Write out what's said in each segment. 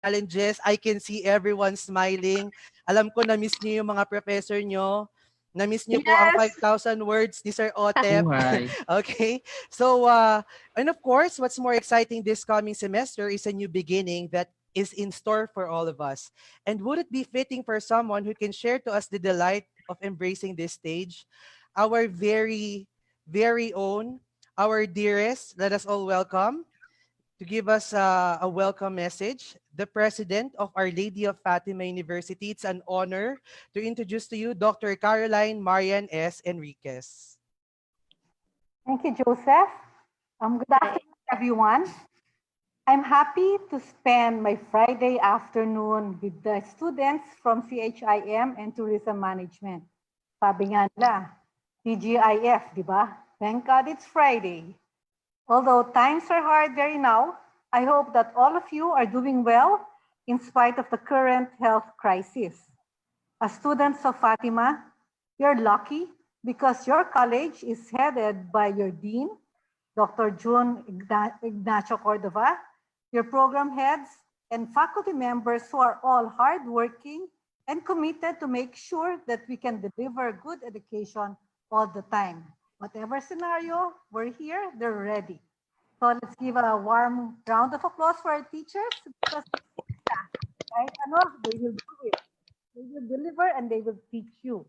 challenges. I can see everyone smiling. Alam ko na-miss niyo yung mga professor nyo. Na-miss niyo po ang Yes. 5,000 words ni Sir Otep. Buhay. Okay? So, and of course, what's more exciting this coming semester is a new beginning that is in store for all of us. And would it be fitting for someone who can share to us the delight of embracing this stage? Our very, very own, our dearest, let us all welcome to give us a welcome message, the president of Our Lady of Fatima University. It's an honor to introduce to you Dr. Caroline Marian S. Enriquez. Thank you, Joseph. Good afternoon, everyone. I'm happy to spend my Friday afternoon with the students from CHIM and Tourism Management. Sabi nga nila, TGIF, di ba? Thank God it's Friday. Although times are hard very now, I hope that all of you are doing well in spite of the current health crisis. As students of Fatima, you're lucky because your college is headed by your dean, Dr. June Ignacio Cordova, your program heads, and faculty members who are all hardworking and committed to make sure that we can deliver good education all the time. Whatever scenario, we're here, they're ready. So let's give a warm round of applause for our teachers because right? They will do it. They will deliver and they will teach you.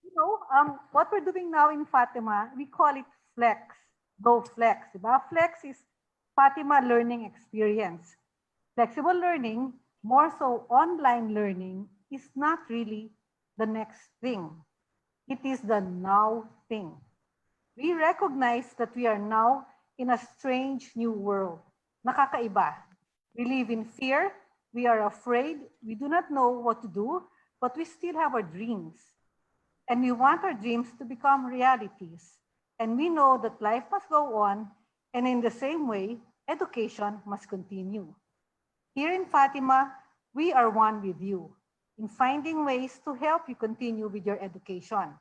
You know, what we're doing now in Fatima, we call it Flex. Go Flex. Diba? Flex is Fatima learning experience. Flexible learning, more so online learning, is not really the next thing. It is the now thing. We recognize that we are now in a strange new world. Nakakaiba. We live in fear. We are afraid. We do not know what to do, but we still have our dreams. And we want our dreams to become realities. And we know that life must go on, and in the same way, education must continue. Here in Fatima, we are one with you in finding ways to help you continue with your education.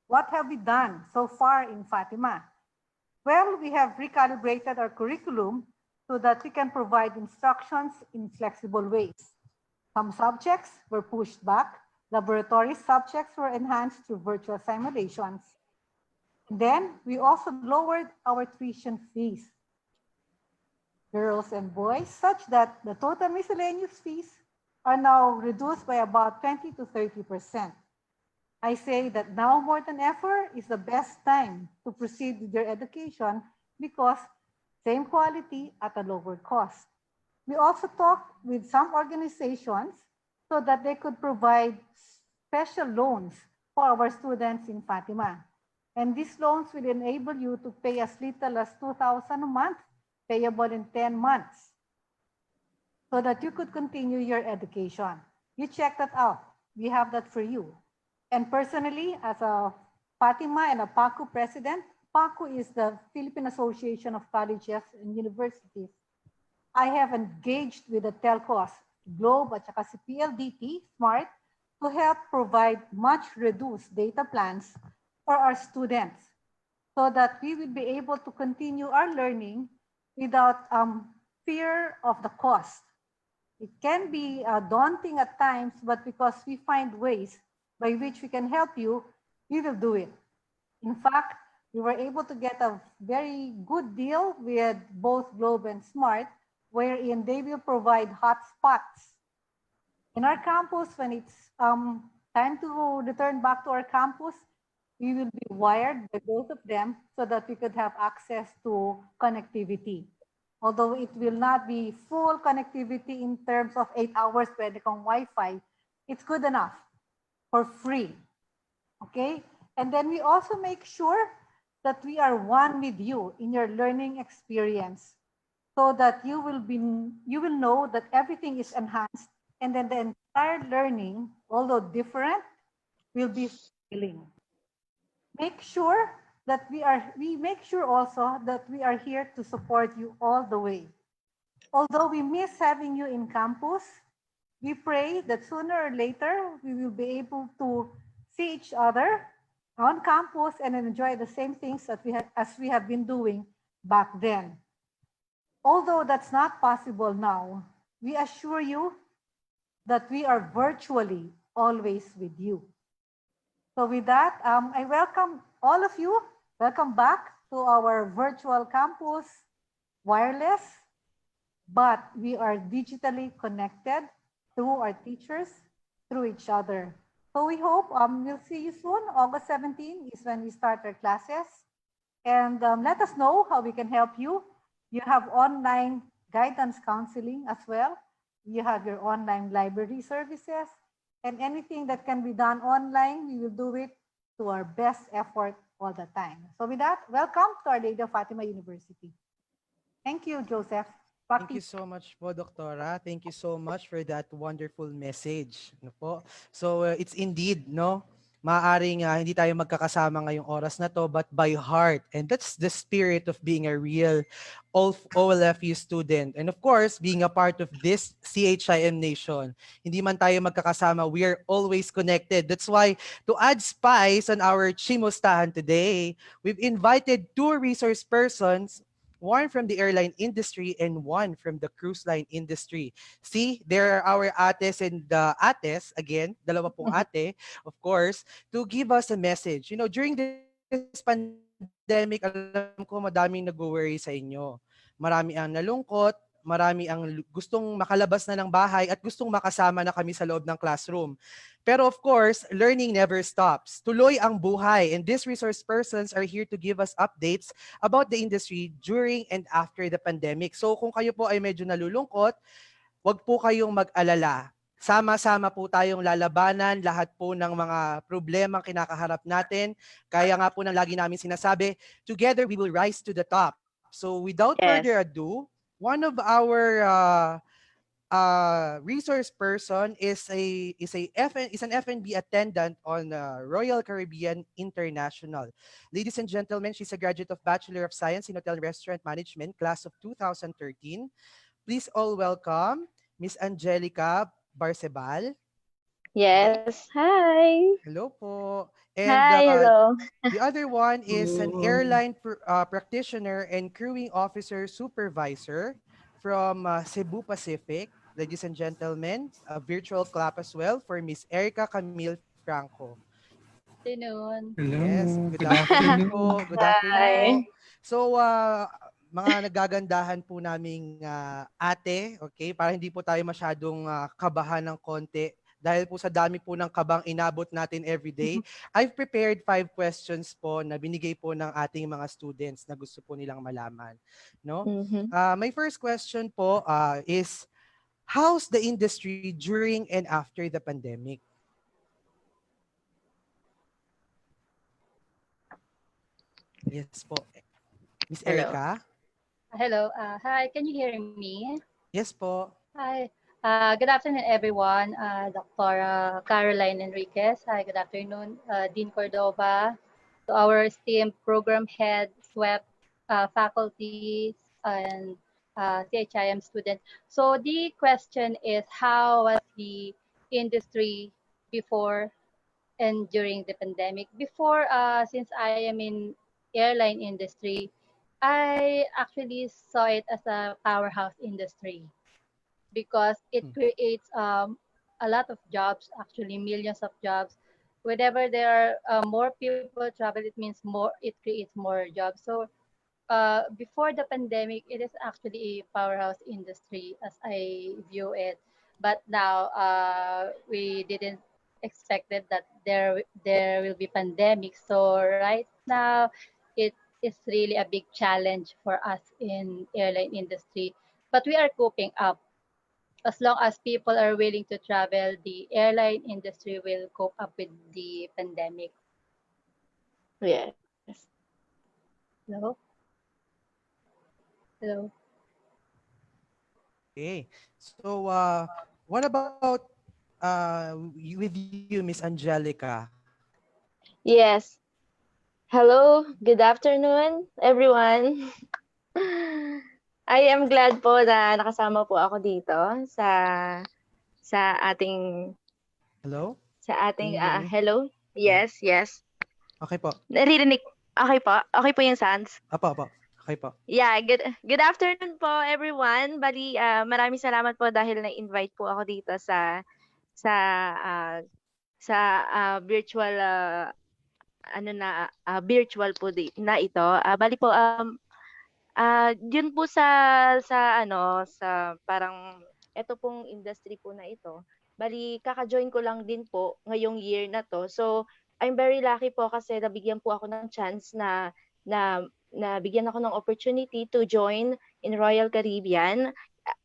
What have we done so far in Fatima? Well, we have recalibrated our curriculum so that we can provide instructions in flexible ways. Some subjects were pushed back. Laboratory subjects were enhanced through virtual simulations. Then we also lowered our tuition fees, girls and boys, such that the total miscellaneous fees are now reduced by about 20 to 30%. I say that now more than ever is the best time to proceed with your education because same quality at a lower cost. We also talked with some organizations so that they could provide special loans for our students in Fatima. And these loans will enable you to pay as little as 2,000 a month, payable in 10 months, so that you could continue your education. You check that out. We have that for you. And personally, as a Fatima and a PACU president, PACU is the Philippine Association of Colleges and Universities. I have engaged with the telcos, Globe at saka si PLDT, Smart, to help provide much reduced data plans for our students so that we will be able to continue our learning without fear of the cost. It can be daunting at times, but because we find ways by which we can help you, we will do it. In fact, we were able to get a very good deal with both Globe and Smart, wherein they will provide hotspots in our campus. When it's time to return back to our campus, we will be wired by both of them so that we could have access to connectivity. Although it will not be full connectivity in terms of 8 hours pwede kang Wi-Fi, it's good enough for free. Okay? And then we also make sure that we are one with you in your learning experience so that you will know that everything is enhanced, and then the entire learning, although different, will be fulfilling. Make sure that we make sure also that we are here to support you all the way. Although we miss having you in campus, we pray that sooner or later we will be able to see each other on campus and enjoy the same things that as we have been doing back then. Although that's not possible now, we assure you that we are virtually always with you. So with that, I welcome all of you. Welcome back to our virtual campus, wireless, but we are digitally connected through our teachers, through each other. So we hope we'll see you soon. August 17 is when we start our classes. And let us know how we can help you. You have online guidance counseling as well. You have your online library services. And anything that can be done online, we will do it to our best effort all the time. So with that, welcome to Our Lady of Fatima University. Thank you, Joseph. Thank you so much po, Doktora. Thank you so much for that wonderful message. Ano po? So, it's indeed, no? Maaring hindi tayo magkakasama ngayong oras na to, but by heart. And that's the spirit of being a real OLFU student. And of course, being a part of this CHIM nation. Hindi man tayo magkakasama, we are always connected. That's why, to add spice on our CHIMustahan today, we've invited two resource persons, one from the airline industry and one from the cruise line industry. See, there are our ates and ates, again, dalawa pong ate, of course, to give us a message. During this pandemic, alam ko madaming nag-worry sa inyo. Marami ang nalungkot, marami ang gustong makalabas na ng bahay at gustong makasama na kami sa loob ng classroom. Pero of course, learning never stops. Tuloy ang buhay, and these resource persons are here to give us updates about the industry during and after the pandemic. So kung kayo po ay medyo nalulungkot, wag po kayong mag-alala. Sama-sama po tayong lalabanan lahat po ng mga problemang kinakaharap natin. Kaya nga po ng lagi namin sinasabi, together we will rise to the top. So without further Yes. ado, one of our resource person is an F&B attendant on Royal Caribbean International. Ladies and gentlemen, she's a graduate of Bachelor of Science in Hotel and Restaurant Management, class of 2013. Please all welcome Miss Angelica Barcebal. Hello. Yes. Hi. Hello po. And Hi. Hello. the other one is an airline practitioner and crewing officer supervisor from Cebu Pacific. Ladies and gentlemen, a virtual clap as well for Miss Erica Camille Franco. Afternoon. Yes, Hello, good good afternoon po. afternoon. Good afternoon po. Hi. So, mga nagagandahan po naming ate, okay? Para hindi po tayo masyadong kabahan ng konti dahil po sa dami po ng kabang inabot natin every day. I've prepared 5 questions po na binigay po ng ating mga students na gusto po nilang malaman, no? Mm-hmm. My first question po is, how's the industry during and after the pandemic? Yes po. Miss Hello. Erica? Hello. Hi, can you hear me? Yes po. Hi. Good afternoon, everyone. Dr. Caroline Enriquez. Hi, good afternoon. Dean Cordova. To our esteemed program head, SWEP, faculty, and CHIM students. So the question is, how was the industry before and during the pandemic? Before, since I am in airline industry, I actually saw it as a powerhouse industry because it creates a lot of jobs, actually millions of jobs. Whenever there are more people travel, it means more. It creates more jobs. So before the pandemic, it is actually a powerhouse industry as I view it. But now we didn't expected that there will be pandemic. So right now, it is really a big challenge for us in airline industry. But we are coping up. As long as people are willing to travel, the airline industry will cope up with the pandemic. Yes. Hello? Hello? Okay. So, what about with you, Miss Angelica? Yes. Hello. Good afternoon, everyone. I am glad po na nakasama po ako dito sa sa ating Hello? sa Can ating you hear me? hello. Yeah. Yes, yes. Okay po. Naririnig. Okay po. Okay po yung sounds. Apo, apo. Okay po. Yeah, good afternoon po everyone. Bali, maraming salamat po dahil na-invite po ako dito sa ah, virtual virtual po na ito. Bali po yun po sa parang eto pong industry po na ito. Bali kaka-join ko lang din po ngayong year na 'to. So, I'm very lucky po kasi nabigyan po ako ng chance na nabigyan ako ng opportunity to join in Royal Caribbean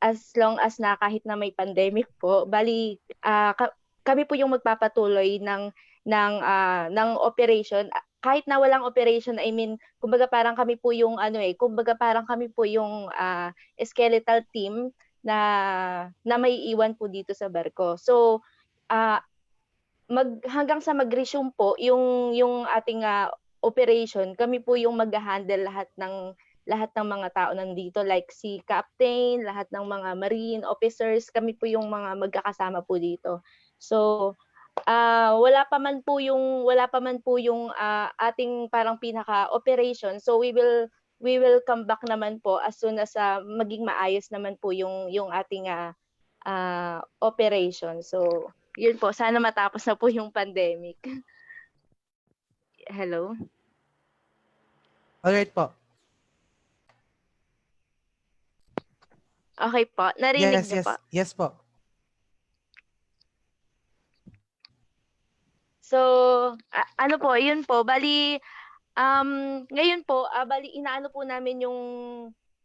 as long as na kahit na may pandemic po. Bali kami po yung magpapatuloy ng operation kahit na walang operation, I mean, kumbaga parang kami po yung kumbaga parang kami po yung skeletal team na maiiwan po dito sa barko. So, ah, hanggang sa mag-resume po yung ating operation, kami po yung magha-handle lahat ng mga tao nandito like si captain, lahat ng mga marine officers, kami po yung mga magkakasama po dito. So, wala pa man po yung ating parang pinaka-operation. So we will come back naman po as soon as maging maayos naman po yung ating operation. So yun po, sana matapos na po yung pandemic. Hello? Alright po. Okay po, narinig Yes, niyo po? yes. Yes po. So, ano po, yun po, bali ngayon po, bali inaano po namin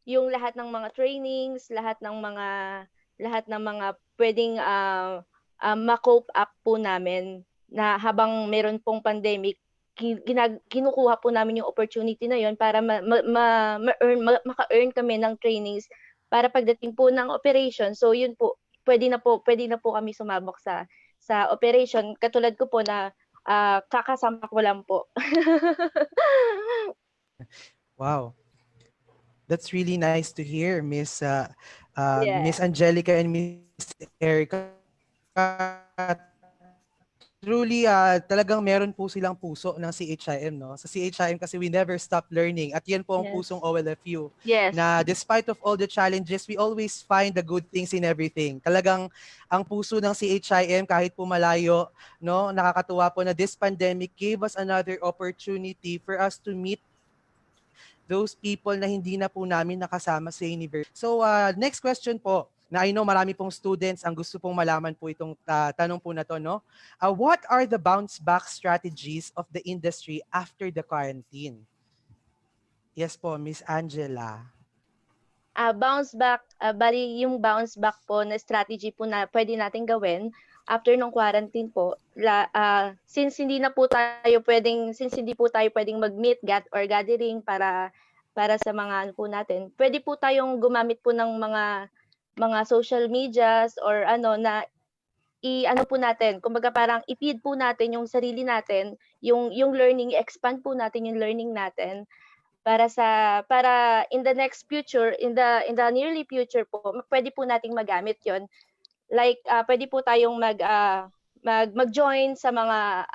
yung lahat ng mga trainings, lahat ng mga puwedeng ma-cope up po namin na habang meron pong pandemic, kinukuha po namin yung opportunity na yun para maka-earn kami ng trainings para pagdating po ng operation. So yun po, puwede na po kami sumabak sa operation. Katulad ko po na kakasama ko lang po. Wow. That's really nice to hear, Miss Yeah. Angelica and Miss Erica. Truly, talagang meron po silang puso ng CHIM, no? Sa CHIM kasi we never stop learning. At yan po ang Yes. pusong OLFU. Yes. Na despite of all the challenges, we always find the good things in everything. Talagang ang puso ng CHIM kahit po malayo, no? Nakakatuwa po na this pandemic gave us another opportunity for us to meet those people na hindi na po namin nakasama sa university. So, next question po, na I know marami pong students ang gusto pong malaman po itong tanong po na to, no? What are the bounce back strategies of the industry after the quarantine? Yes po, Miss Angela. Bounce back, bali yung bounce back po na strategy po na pwede nating gawin after ng quarantine po, since hindi po tayo pwedeng mag-meet or gathering para sa mga ano po natin, pwede po tayong gumamit po ng mga social medias or ano na i-ano po natin, kumbaga parang i-feed po natin yung sarili natin, yung learning, expand po natin yung learning natin para in the next future, in the nearly future po, pwede po nating magamit 'yon. Like pwede po tayong mag-join sa mga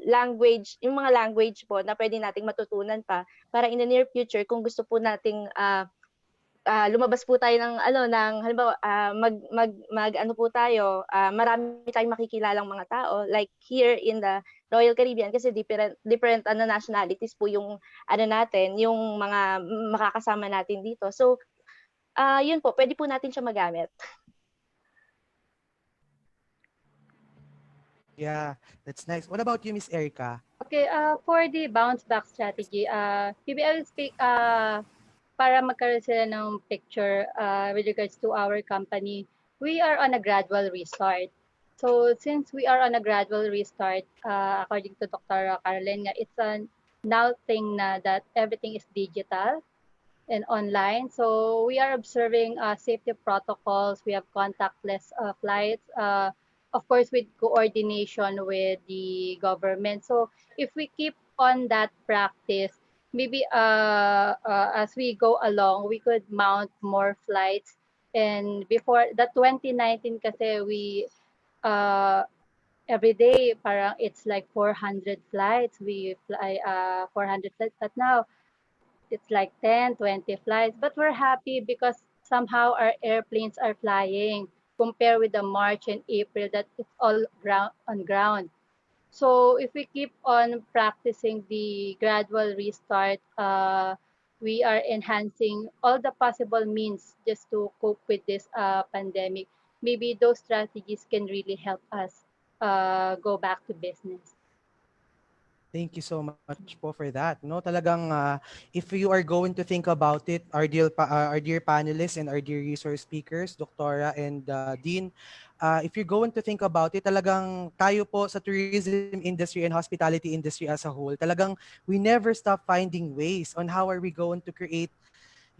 language, yung mga language po na pwede nating matutunan pa para in the near future kung gusto po nating lumabas po tayo ng halimbawa mag-ano po tayo, marami tayong makikilalang mga tao like here in the Royal Caribbean kasi different nationalities po yung ano natin, yung mga makakasama natin dito. So, yun po, pwede po natin siya magamit. Yeah, that's nice. What about you, Miss Erica? Okay, for the bounce back strategy, maybe I will speak para magkaroon sila ng picture with regards to our company. We are on a gradual restart. So since we are on a gradual restart, according to Dr. Caroline, it's a now thing na that everything is digital and online. So we are observing safety protocols. We have contactless flights, of course, with coordination with the government. So if we keep on that practice, maybe as we go along, we could mount more flights. And before the 2019, kasi we uh, every day parang it's like 400 flights. We fly 400 flights, but now it's like 10, 20 flights, but we're happy because somehow our airplanes are flying compared with the March and April that it's all ground on ground. So if we keep on practicing the gradual restart, we are enhancing all the possible means just to cope with this pandemic. Maybe those strategies can really help us go back to business. Thank you so much po for that. No, talagang if you are going to think about it, our dear panelists and our dear resource speakers, Doktora and Dean, if you're going to think about it, talagang tayo po sa tourism industry and hospitality industry as a whole, talagang we never stop finding ways on how are we going to create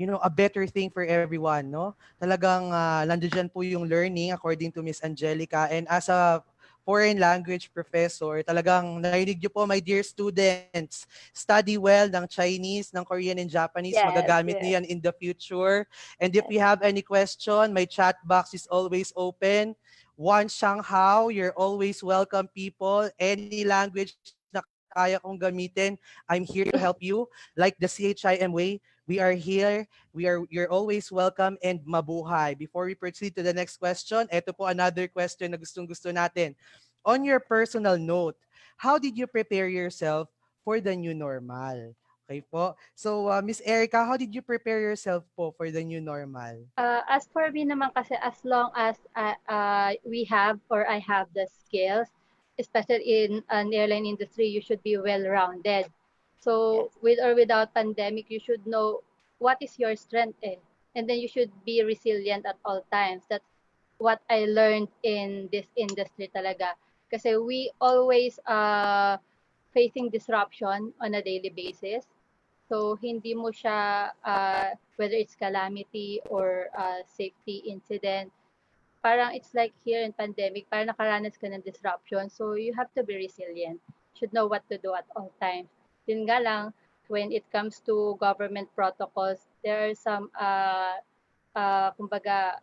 a better thing for everyone, no? Talagang nandiyan po yung learning according to Miss Angelica, and as a foreign language professor, talagang narinig niyo po, my dear students, study well ng Chinese, ng Korean and Japanese, Yes, magagamit yes, niyo yan in the future. And if yes. you have any question, my chat box is always open. One Shanghao, you're always welcome, people. Any language na kaya kong gamitin, I'm here to help you. Like the CHIM way, we are here. You're always welcome and mabuhay. Before we proceed to the next question, eto po another question na gustong-gusto natin. On your personal note, how did you prepare yourself for the new normal? Okay po. So, Miss Erica, how did you prepare yourself po for the new normal? As for me naman kasi, as long as we have or I have the skills, especially in an airline industry, you should be well-rounded. So Yes. with or without pandemic, you should know what is your strength in, and then you should be resilient at all times. That's what I learned in this industry talaga. Kasi we always facing disruption on a daily basis. So hindi mo siya whether it's calamity or safety incident, parang it's like here in pandemic, parang nakaranas ka ng disruption. So you have to be resilient. Should know what to do at all times. Yun nga lang, when it comes to government protocols, there are some kumbaga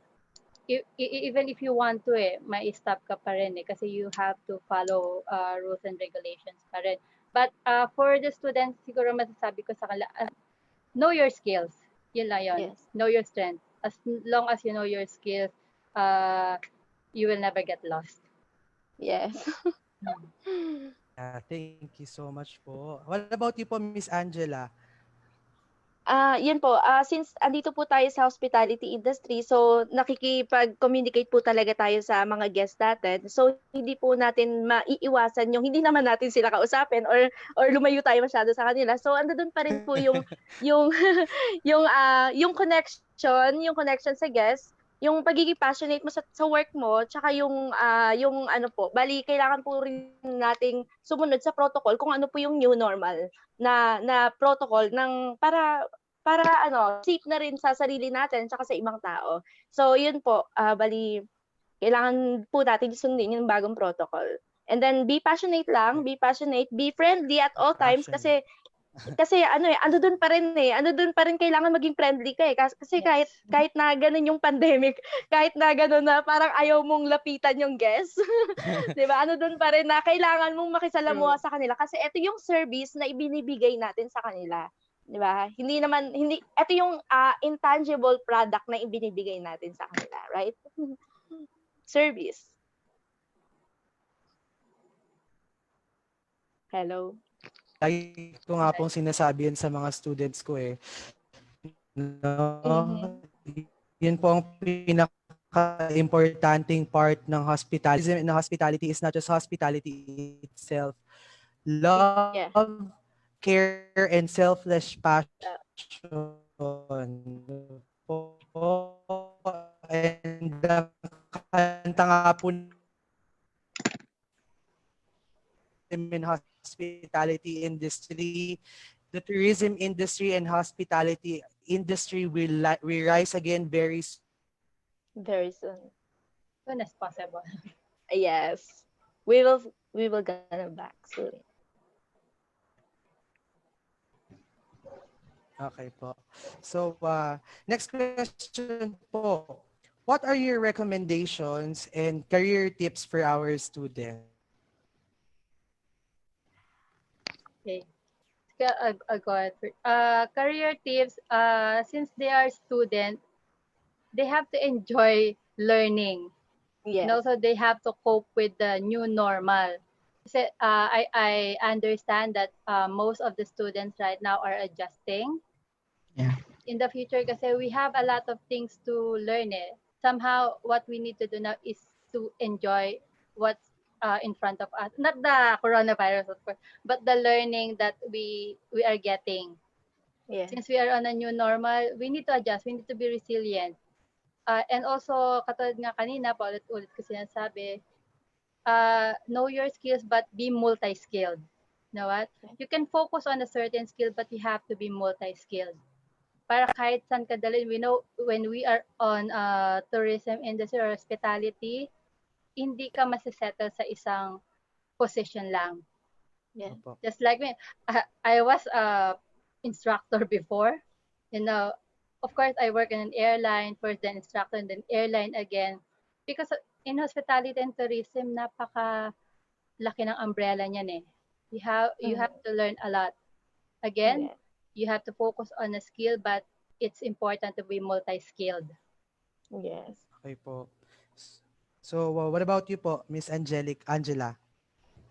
even if you want to may stop ka pa rin kasi you have to follow rules and regulations pa rin. But for the students, siguro masasabi ko sa kanila, know your skills. Yun lang yun. Yes. Know your strength. As long as you know your skills, uh, you will never get lost. Yes. Yeah, thank you so much po. What about you po, Miss Angela? Yun po, since andito po tayo sa hospitality industry, so nakikipag-communicate po talaga tayo sa mga guests natin. So hindi po natin maiiwasan yung hindi naman natin sila kausapin or lumayo tayo masyado sa kanila. So andun pa rin po yung yung connection sa guests, yung pagiging passionate mo sa work mo, tsaka yung ano po, bali kailangan po rin nating sumunod sa protocol kung ano po yung new normal na protocol ng para ano, safe na rin sa sarili natin tsaka sa ibang tao. So yun po, bali kailangan po natin sundin yung bagong protocol. And then be passionate lang, be passionate, be friendly at all times Passionate. kasi ano dun pa rin ano dun pa rin kailangan maging friendly ka kasi kahit Yes. kahit na ganun yung pandemic, kahit na ganun na parang ayaw mong lapitan yung guest, 'di ba? Ano dun pa rin na kailangan mong makisalamuha True. sa kanila kasi ito yung service na ibinibigay natin sa kanila. 'Di ba? Hindi ito yung intangible product na ibinibigay natin sa kanila, right? Service. Hello. Lagi ko nga pong sinasabi yan sa mga students ko eh. No? Mhm. Yun po ang pinaka-importanting part ng hospitality. And hospitality is not just hospitality itself. Love, Yeah. care, and selfless Uh, passion po. And ang kanta nga po in hospitality industry, the tourism industry and hospitality industry will rise again very soon. very soon. Soon as possible. Yes. We will gonna back soon. Okay po. So, next question po. What are your recommendations and career tips for our students? Okay. go ahead. Career tips, since they are student, they have to enjoy learning. And Yes. also they have to cope with the new normal. Kasi, I understand that most of the students right now are adjusting. Yeah. In the future kasi we have a lot of things to learn eh. Somehow what we need to do now is to enjoy what's in front of us. Not the coronavirus of course, but the learning that we are getting. Yes. Since we are on a new normal, we need to adjust, we need to be resilient. And also, katulad nga kanina, paulit-ulit ko sinasabi, know your skills but be multi-skilled. You know what? You can focus on a certain skill but you have to be multi-skilled. Para kahit saan ka dalhin, we know when we are on tourism industry or hospitality, hindi ka masisettle sa isang position lang. Yes. Opo. Just like me, I was a instructor before. You know, of course, I work in an airline, first then instructor, and then airline again. Because in hospitality and tourism, napaka laki ng umbrella niyan eh. You have to learn a lot. Again, Yes. you have to focus on a skill, but it's important to be multi-skilled. Yes. Okay po. So, what about you po, Miss Angela?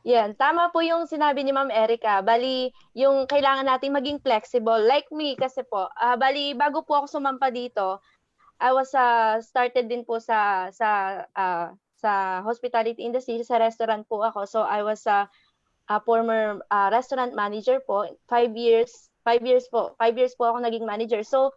Yan, tama po yung sinabi ni Ma'am Erica. Bali, yung kailangan nating maging flexible. Like me kasi po, bali bago po ako sumampa dito, I was started din po sa hospitality industry, sa restaurant po ako. So I was a former restaurant manager po. 5 years, 5 years po. 5 years po ako naging manager. So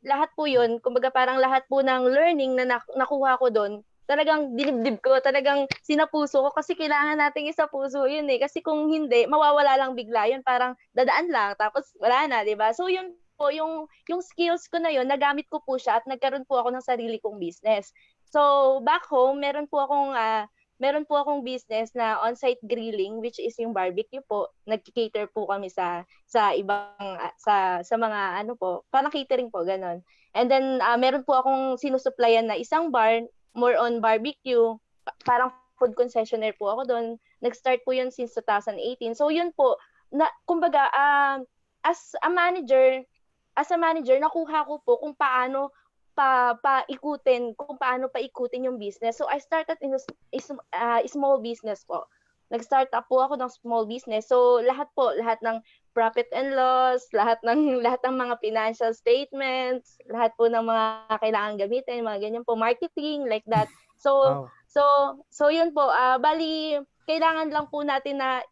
lahat po 'yun, kumbaga parang lahat po ng learning na nakuha ko doon, talagang dinibdib ko, talagang sinapuso ko kasi kailangan nating isapuso 'yun eh. Kasi kung hindi, mawawala lang bigla 'yun, parang dadaan lang tapos wala na, 'di ba? So 'yun po yung skills ko na 'yun, nagamit ko po siya at nagkaroon po ako ng sarili kong business. So back home, meron po akong business na on-site grilling, which is yung barbecue po. Nag-cater po kami sa ibang sa mga ano po, parang catering po ganon. And then meron po akong sinusupplyan na isang bar, more on barbecue, parang food concessionaire po ako doon. Nag-start po 'yun since 2018. So 'yun po na kumbaga as a manager, nakuha ko po kung paano paikutin, kung paano paikutin yung business. So I started in a small business po. Nag-start up po ako ng small business. So lahat ng profit and loss, lahat ng lahat ng mga financial statements, lahat po ng mga kailangan gamitin, mga ganyan po, marketing like that. So Wow. so yun po, bali kailangan lang po natin na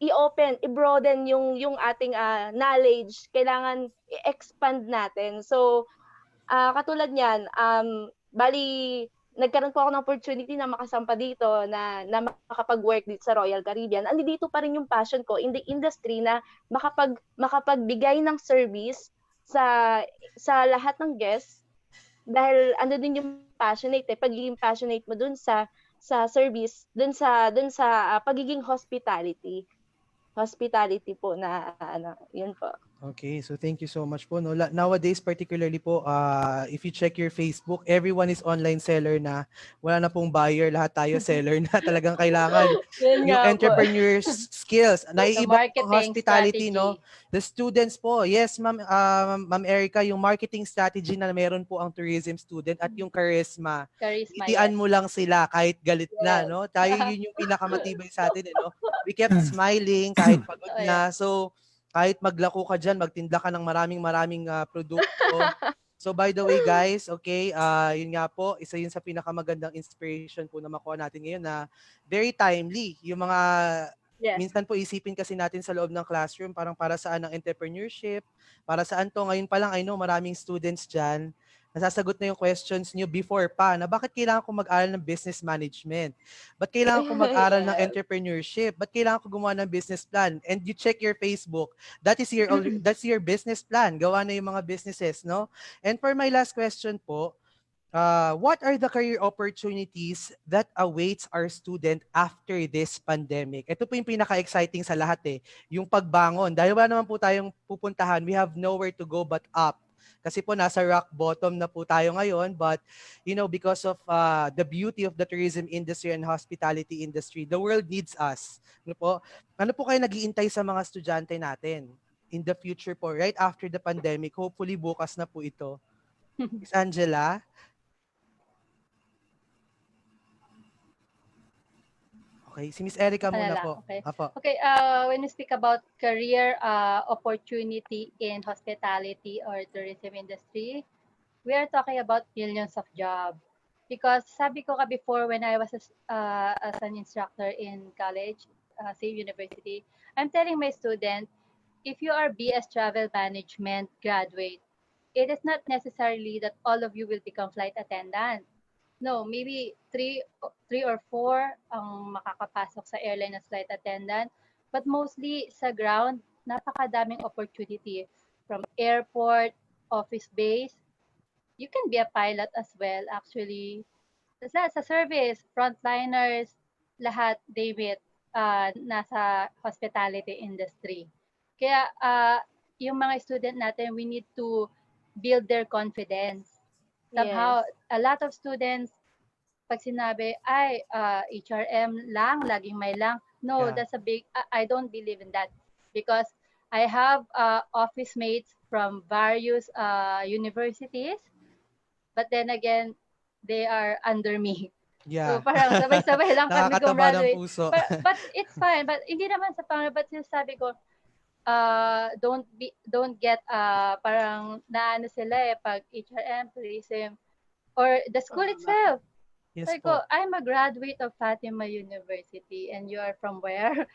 i-open, i-broaden yung ating knowledge, kailangan i-expand natin. So katulad niyan, bali nagkaroon po ako ng opportunity na makasampa dito na makapag-work dito sa Royal Caribbean. Andito pa rin yung passion ko in the industry na makapagbigay ng service sa lahat ng guests dahil ando din yung passionate pagiging passionate mo dun sa service, dun sa pagiging hospitality po na ano, yun po. Okay, so thank you so much po. No, nowadays particularly po, if you check your Facebook, everyone is online seller na. Wala na pong buyer, lahat tayo seller na. Talagang kailangan Yun yung nga po. entrepreneur skills. The Naiiba po ang marketing hospitality, strategy. no? The students po, yes, Ma'am Erica, yung marketing strategy na meron po ang tourism student at yung charisma. Charisma, Ngitian yes. mo lang sila kahit galit na, Yes. no? Tayo yun yung pinakamatibay sa atin, no? We kept smiling kahit pagod Oh, na. yeah. So, kahit maglako ka dyan, magtinda ka ng maraming produkto. So by the way guys, okay, yun nga po, isa yun sa pinakamagandang inspiration po na makuha natin ngayon na very timely. Yung mga Yes. minsan po isipin kasi natin sa loob ng classroom, parang para saan ang entrepreneurship, para saan to. Ngayon pa lang, I know maraming students dyan, nasasagot na yung questions nyo before pa na bakit kailangan ko mag-aral ng business management? Ba't kailangan ko mag-aral ng Yes. entrepreneurship? Ba't kailangan ko gumawa ng business plan? And you check your Facebook, that's your business plan. Gawa na yung mga businesses, no? And for my last question po, what are the career opportunities that awaits our student after this pandemic? Ito po yung pinaka-exciting sa lahat eh, yung pagbangon. Dahil wala naman po tayong pupuntahan, we have nowhere to go but up. Kasi po nasa rock bottom na po tayo ngayon, but you know, because of the beauty of the tourism industry and hospitality industry, the world needs us. Ano po kayo nag-iintay sa mga estudyante natin? in the future po, right after the pandemic. Hopefully bukas na po ito. Miss Angela? Okay, si Miss Erica Ako na muna lang, po. okay. Apo. Okay, when we speak about career opportunity in hospitality or tourism industry, we are talking about millions of jobs. Because sabi ko ka before when I was as an instructor in college, same university, I'm telling my student, if you are BS Travel Management graduate, it is not necessarily that all of you will become flight attendant. No, maybe three or four ang makakapasok sa airline as flight attendant. But mostly sa ground, napakadaming opportunity from airport, office base. You can be a pilot as well actually. Sa service, frontliners, lahat they meet nasa hospitality industry. Kaya yung mga student natin, we need to build their confidence. Yes. Somehow, a lot of students, pag sinabi, ay, HRM lang, laging may lang. No, Yeah. that's a big, I don't believe in that. Because I have office mates from various universities, but then again, they are under me. So Yeah. parang sabay-sabay lang kami Nakakataba ng gumraduate. puso. But it's fine. But hindi naman sa pangit. But sinasabi ko, don't get parang naano sila pag HRM, tourism, or the school Pababa. itself. Yes Sabi ko, po. I'm a graduate of Fatima University and you are from where?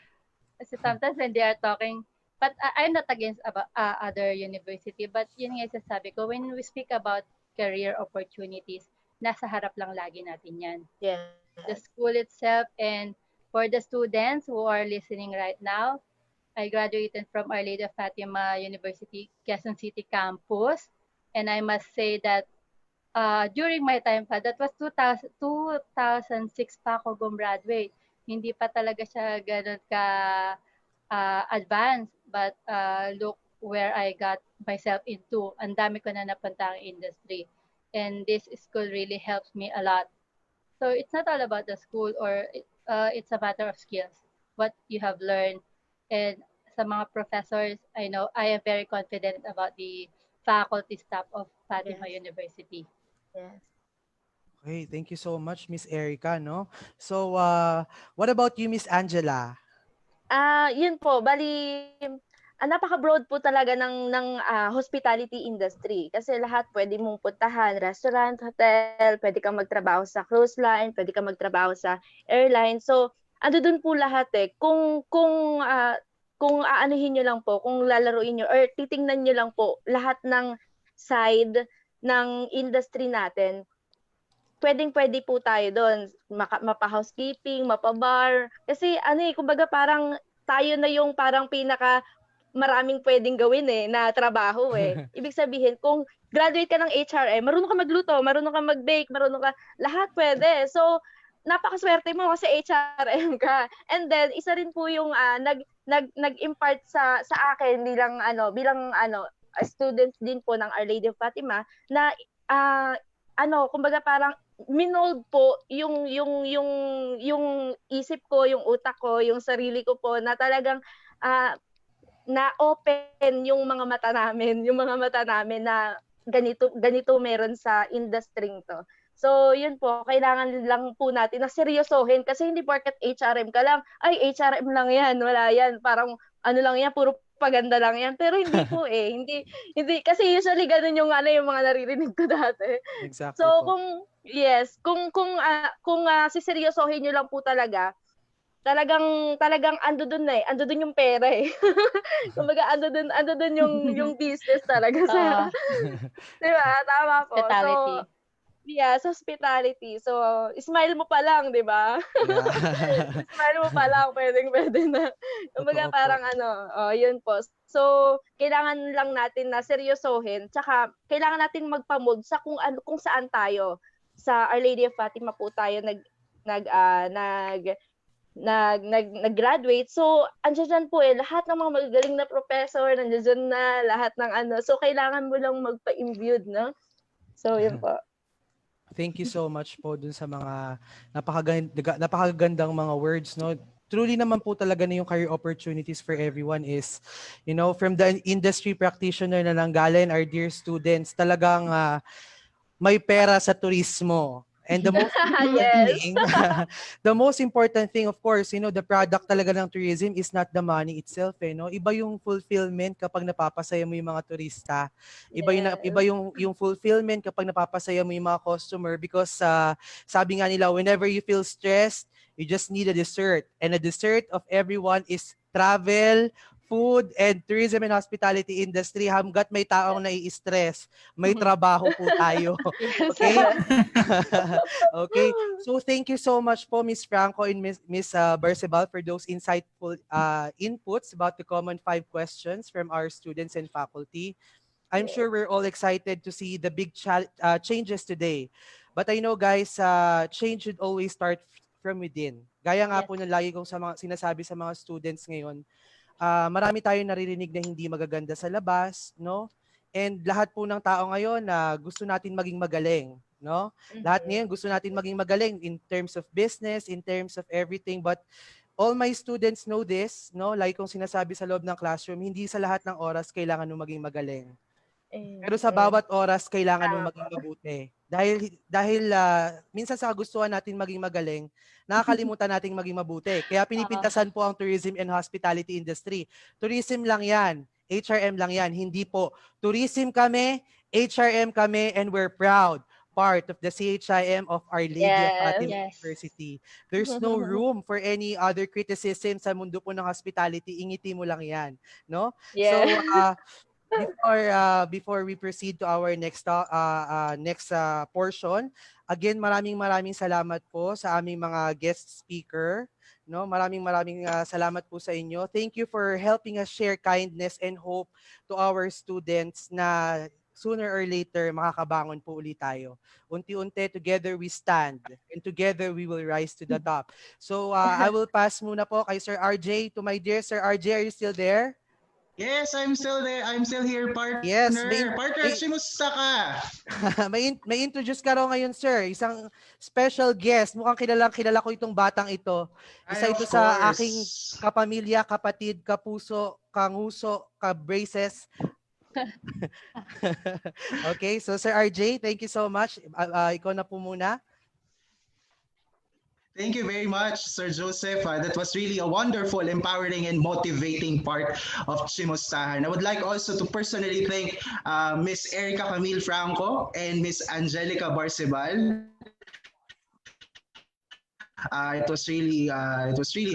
Kasi sometimes when they are talking, but I'm not against about other university, but yun nga yung sasabi ko, when we speak about career opportunities, nasa harap lang lagi natin yan. Yes. The school itself, and for the students who are listening right now, I graduated from Our Lady of Fatima University, Quezon City campus, and I must say that during my time pa, that was 2006 pa ako gumraduate. Hindi pa talaga siya ganun ka advanced, but look where I got myself into. Ang dami ko na napunta ang industry. And this school really helps me a lot. So it's not all about the school, or it's a matter of skills, what you have learned. And sa mga professors, I know I am very confident about the faculty staff of Fatima Yes. University. Yes. Okay, thank you so much, Miss Erica, no? So, what about you, Miss Angela? Yun po, bali napaka-broad po talaga ng hospitality industry kasi lahat pwede mong puntahan, restaurant, hotel, pwede kang magtrabaho sa cruise line, pwede kang magtrabaho sa airline. So, ando dun po lahat eh. Kung aanuhin niyo lang po, kung lalaruin niyo or titingnan niyo lang po lahat ng side ng industry natin, pwedeng-pwede po tayo doon. Mapa-housekeeping, mapa-bar. Kasi kumbaga parang tayo na yung parang pinaka maraming pwedeng gawin na trabaho eh. Ibig sabihin, kung graduate ka ng HRM, marunong ka magluto, marunong ka mag-bake, marunong ka, lahat pwede. So, napakaswerte mo kasi HRM ka. And then, isa rin po yung nag-impart sa akin bilang students din po ng Our Lady of Fatima na kumbaga parang minold po yung isip ko, yung utak ko, yung sarili ko po na talagang na open yung mga mata namin na ganito meron sa industry to. So yun po, kailangan lang po natin na seryosohin kasi hindi porket HRM ka lang, ay HRM lang yan, wala yan, parang ano lang yan, puro paganda lang yan. Pero hindi po hindi kasi usually ganun yung yung mga naririnig ko dati. Exactly So po. kung siseryosohin niyo lang po talagang ando dun yung pera eh. Kumbaga ando dun yung business talaga sa Uh, 'di ba? Tama po. So, hospitality. yeah, sa hospitality. So, smile mo pa lang, 'di ba? Yeah. Smile mo pa lang, pwedeng-pwede na. Kumbaga Totoo po. parang yun po. So, kailangan lang natin na seryosohin, tsaka kailangan natin magpa-mold sa kung saan tayo. Sa Our Lady of Fatima po tayo nag-graduate. So, andiyan po lahat ng mga magagaling na professor, nandiyan na lahat ng So, kailangan mo lang magpa-imbue, no? So, yun po. Thank you so much po dun sa mga napakagandang mga words, no? truly naman po talaga na yung career opportunities for everyone is, from the industry practitioner na nanggaling, our dear students, talagang may pera sa turismo. And the most important Yes. thing, the most important thing, of course, the product talaga ng tourism is not the money itself, no? Iba yung fulfillment kapag napapasaya mo yung mga turista. Iba Yes. yung fulfillment kapag napapasaya mo yung mga customer because sabi nga nila, whenever you feel stressed, you just need a dessert. And a dessert of everyone is travel, food, and tourism and hospitality industry. Hanggat may taong nai-stress, may trabaho po tayo. Yes. Okay? Okay. So thank you so much po, Miss Franco and Miss Barcebal, for those insightful inputs about the common 5 questions from our students and faculty. I'm Yes. sure we're all excited to see the big changes today. But I know, guys, change should always start from within. Gaya nga Yes. po na lagi kong sinasabi sa mga students ngayon, marami tayong naririnig na hindi magaganda sa labas, no? And lahat po ng tao ngayon na gusto natin maging magaling, no? Lahat Mhm. ngayon gusto natin maging magaling in terms of business, in terms of everything, but all my students know this, no? Like kung sinasabi sa loob ng classroom, hindi sa lahat ng oras kailangan mo maging magaling. Pero sa Mm. bawat oras kailangan mong maging Tama. mabuti. Dahil minsan sa kagustuhan natin maging magaling, nakakalimutan nating maging mabuti. Kaya pinipintasan po ang tourism and hospitality industry. Tourism lang 'yan, HRM lang 'yan, hindi po. Tourism kami, HRM kami, and we're proud part of the CHIM of Our Lady of Yes. Fatima Yes. University. There's no room for any other criticism sa mundo po ng hospitality. Ingiti mo lang 'yan, no? Yeah. So, before we proceed to our next portion, again maraming salamat po sa aming mga guest speaker, no? Maraming salamat po sa inyo. Thank you for helping us share kindness and hope to our students na sooner or later makakabangon po ulit tayo. Unti-unti, together we stand and together we will rise to the top. So I will pass muna po kay Sir RJ. To my dear Sir RJ, are you still there? Yes, I'm still there. I'm still here, Yes, partner. Partner, chimusta ka? may introduce ka raw ngayon, sir. Isang special guest. Mukhang kilala ko itong batang ito. Ay, Isa of ito sa aking course. kapamilya, kapatid, kapuso, kanguso, kabraces. Okay, so Sir RJ, thank you so much. Ikaw na po muna. Thank you very much, Sir Joseph. That was really a wonderful, empowering, and motivating part of Chimustahan. I would like also to personally thank Miss Erica Camille Franco and Miss Angelica Barcebal. It was really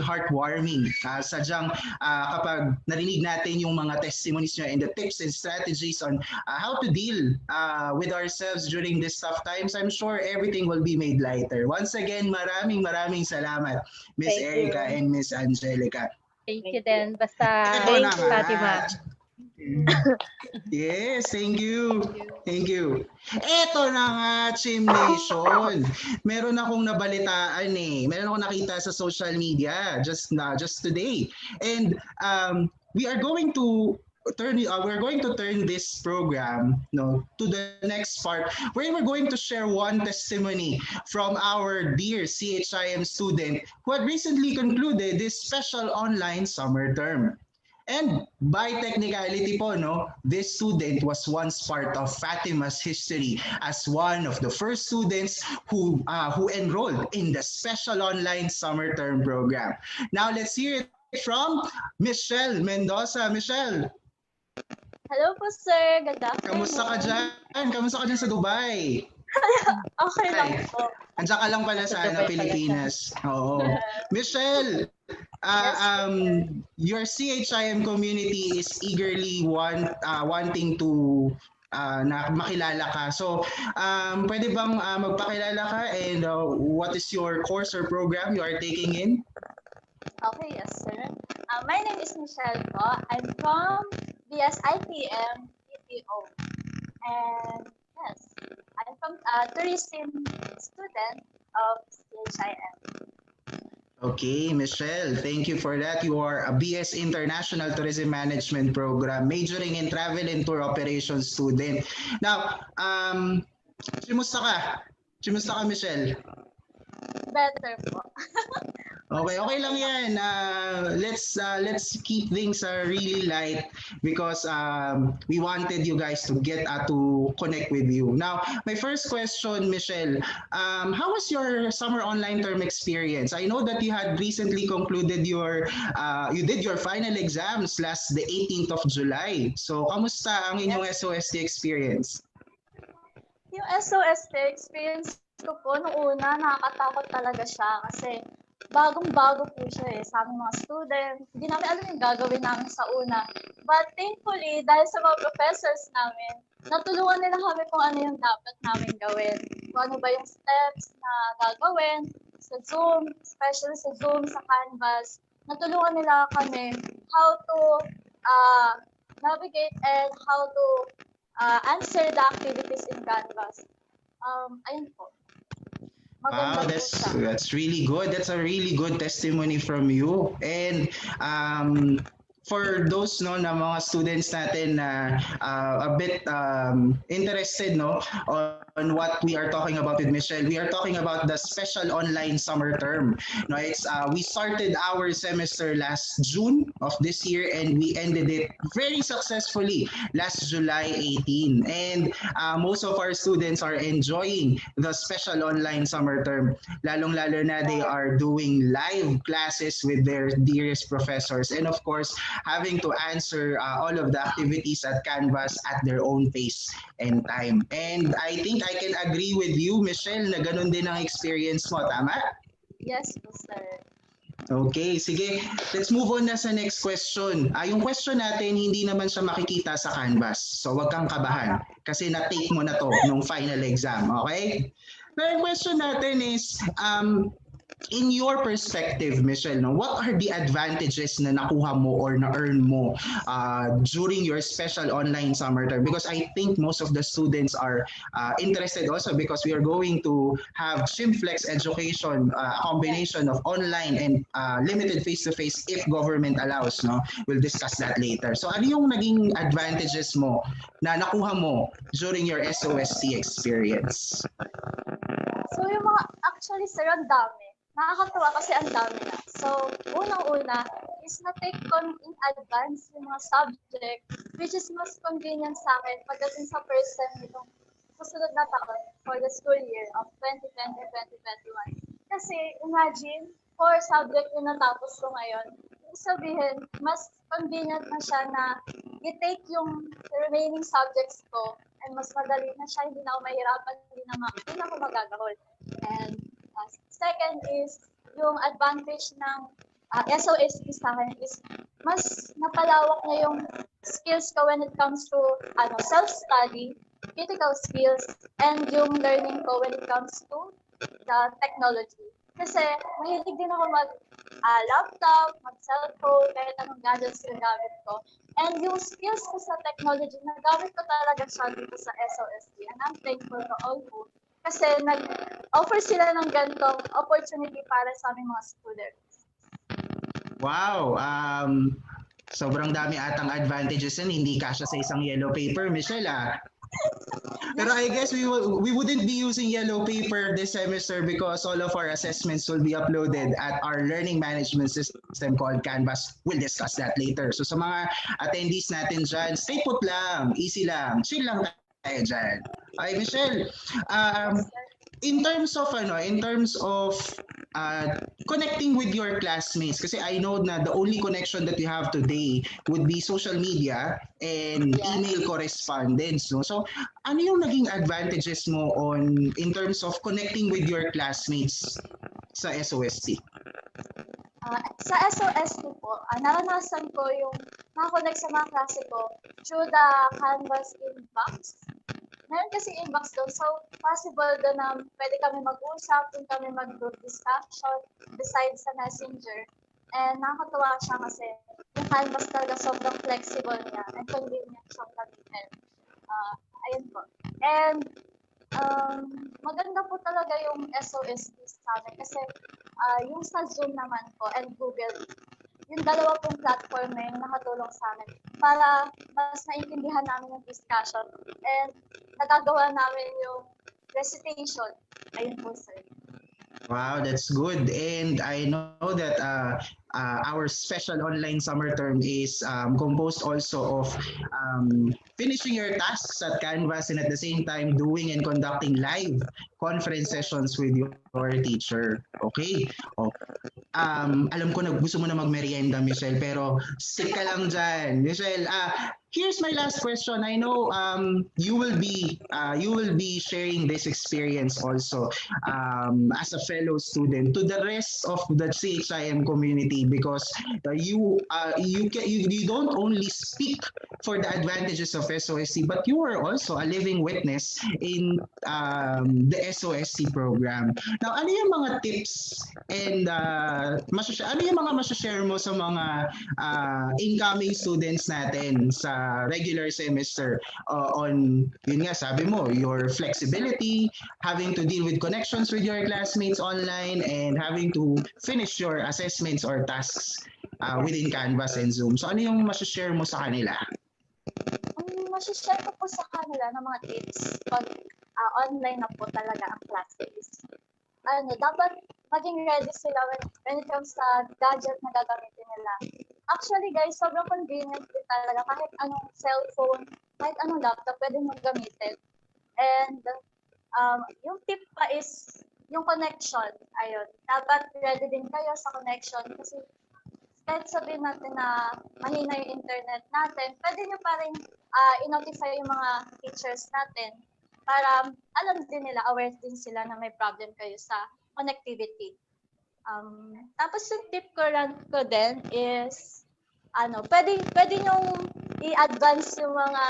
heartwarming. Sadyang kapag narinig natin yung mga testimonies niya and the tips and strategies on how to deal with ourselves during these tough times, I'm sure everything will be made lighter. Once again, maraming salamat, Miss Thank Erica you. and Miss Angelica. Thank Thank you you. din. Basta, Ito na Thank you. nga. Fatima. Yes, thank you. Thank you. Eto na nga, Chim Nation. Meron akong nabalitaan eh. Meron akong nakita sa social media just today. And we are going to turn this program to the next part where we're going to share one testimony from our dear CHIM student who had recently concluded this special online summer term. And by technicality po, this student was once part of Fatima's history as one of the first students who enrolled in the special online summer term program. Now let's hear it from Michelle Mendoza. Michelle, Hello po, sir. Good afternoon. kamusta ka dyan? Kamusta ka dyan sa Dubai? Okay lang Ay, po. andiyan ka lang pala sa Dubai pala Pilipinas. Oo. Michelle, your CHIM community is eagerly wanting to na makilala ka. So, pwede bang magpakilala ka and what is your course or program you are taking in? Okay, yes, sir. My name is Michelle po. I'm from BSITM PTO. And yes, I'm from tourism student of CHIM. Okay, Michelle, thank you for that. You are a BS International Tourism Management Program, majoring in Travel and Tour Operations student. Now, chimusta ka? Chimusta ka, Michelle? Better po. Okay, okay lang yan. Let's keep things really light because we wanted you guys to get to connect with you. Now, my first question, Michelle, how was your summer online term experience? I know that you had recently concluded you did your final exams last the 18th of July. So, kamusta ang inyong Yes. SOST experience? Yung SOST experience ko po nung una, nakakatakot talaga siya kasi bagong-bago po siya sa aming mga student. Hindi namin alam yung gagawin namin sa una. But thankfully, dahil sa mga professors namin, natulungan nila kami kung ano yung dapat namin gawin. Kung ano ba yung steps na gagawin sa Zoom, especially sa Zoom, sa Canvas. Natulungan nila kami how to navigate and how to answer the activities in Canvas. Ayun po. Maganda Wow, po siya. that's really good. That's a really good testimony from you. And for those na mga students natin na a bit interested on what we are talking about with Michelle, we are talking about the special online summer term. No, it's we started our semester last June of this year and we ended it very successfully last July 18. And most of our students are enjoying the special online summer term. Lalong-lalo na they are doing live classes with their dearest professors and of course having to answer all of the activities at Canvas at their own pace and time. And I think I can agree with you, Michelle, na ganun din ang experience mo, tama? Yes po, sir. Okay, sige. Let's move on na sa next question. Yung question natin, hindi naman siya makikita sa Canvas. So wag kang kabahan kasi na-take mo na to nung final exam, okay? The question natin is, in your perspective, Michelle, what are the advantages na nakuha mo or na-earn mo during your special online summer term? Because I think most of the students are interested also because we are going to have CHIMFlex education, combination of online and limited face-to-face if government allows. No? We'll discuss that later. So ano yung naging advantages mo na nakuha mo during your SOST experience? So, yung mga, actually, sir, ang dami. Nakakatawa kasi ang dami na. So, unang-una is na-take ko in advance yung mga subject which is mas convenient sa akin pagdating sa first sem nitong susunod na taon for the school year of 2020-2021. Kasi, imagine, 4 subject yung natapos ko ngayon. Ibig sabihin, mas convenient na siya na i-take yung remaining subjects ko and mas madali na siya, hindi na ako mahirapan, hindi na ako magagahol. And second is, yung advantage ng SOST sa akin is, mas napalawak na yung skills ko when it comes to self-study, critical skills, and yung learning ko when it comes to the technology. Kasi mahilig din ako mag-laptop, mag-cellphone, kahit anong gadgets yung gamit ko. And yung skills ko sa technology, nagamit ko talaga siya dito sa SOST. And I'm thankful to OLFU kasi nag-offer sila ng ganitong opportunity para sa aming mga students. Wow! Sobrang dami atang advantages yan. Hindi kasya sa isang yellow paper, Michelle Pero I guess we wouldn't be using yellow paper this semester because all of our assessments will be uploaded at our learning management system called Canvas. We'll discuss that later. So sa mga attendees natin dyan, stay put lang, easy lang, chill lang tayo dyan. Okay, Michelle, in terms of connecting with your classmates, kasi I know na the only connection that you have today would be social media and email correspondence, no? So ano yung naging advantages mo in terms of connecting with your classmates sa SOST? Sa SOST po, naranasan ko yung makakonect sa mga klase ko through the Canvas inbox. Meron kasi inbox doon, so possible doon na pwede kami mag-usap, doon kami mag-group discussion besides sa Messenger. And nakakatuwa siya kasi yung Canvas talaga sobrang flexible niya and convenient siyang gamitin. Ayun po. And maganda po talaga yung SOST sa amin kasi yung sa Zoom naman po and Google, yung dalawa pong platform na yung nakatulong sa amin para mas naiintindihan namin yung discussion and nagagawa namin yung recitation. Ayun po, sir. Wow, that's good. And I know that our special online summer term is composed also of finishing your tasks at Canvas and at the same time doing and conducting live conference sessions with your teacher. Okay? Oh, alam ko na gusto mo na magmerienda, Michelle, pero stick ka lang dyan. Michelle, here's my last question. I know you will be sharing this experience also as a fellow student to the rest of the CHIM community because you don't only speak for the advantages of SOSC, but you are also a living witness in the SOSC program. Now, ano yung mga tips and ano yung mga share mo sa mga incoming students natin sa regular semester on, yun nga, sabi mo, your flexibility, having to deal with connections with your classmates online, and having to finish your assessments or tasks within Canvas and Zoom. So ano yung share mo sa kanila? Ang masishare ko po sa kanila ng mga tips pag online na po talaga ang classes. Dapat maging ready sila when it comes sa gadget na gagamitin nila. Actually guys, sobrang convenient din talaga. Kahit anong cellphone, kahit anong laptop, pwede mo gamitin. And yung tip pa is yung connection. Ayun. Dapat ready din kayo sa connection kasi kahit sabihin natin na mahina yung internet natin, pwede nyo pa rin i-notify yung mga teachers natin para alam din nila, aware din sila na may problem kayo sa connectivity. Tapos yung tip ko din is, pwede nyong i-advance yung mga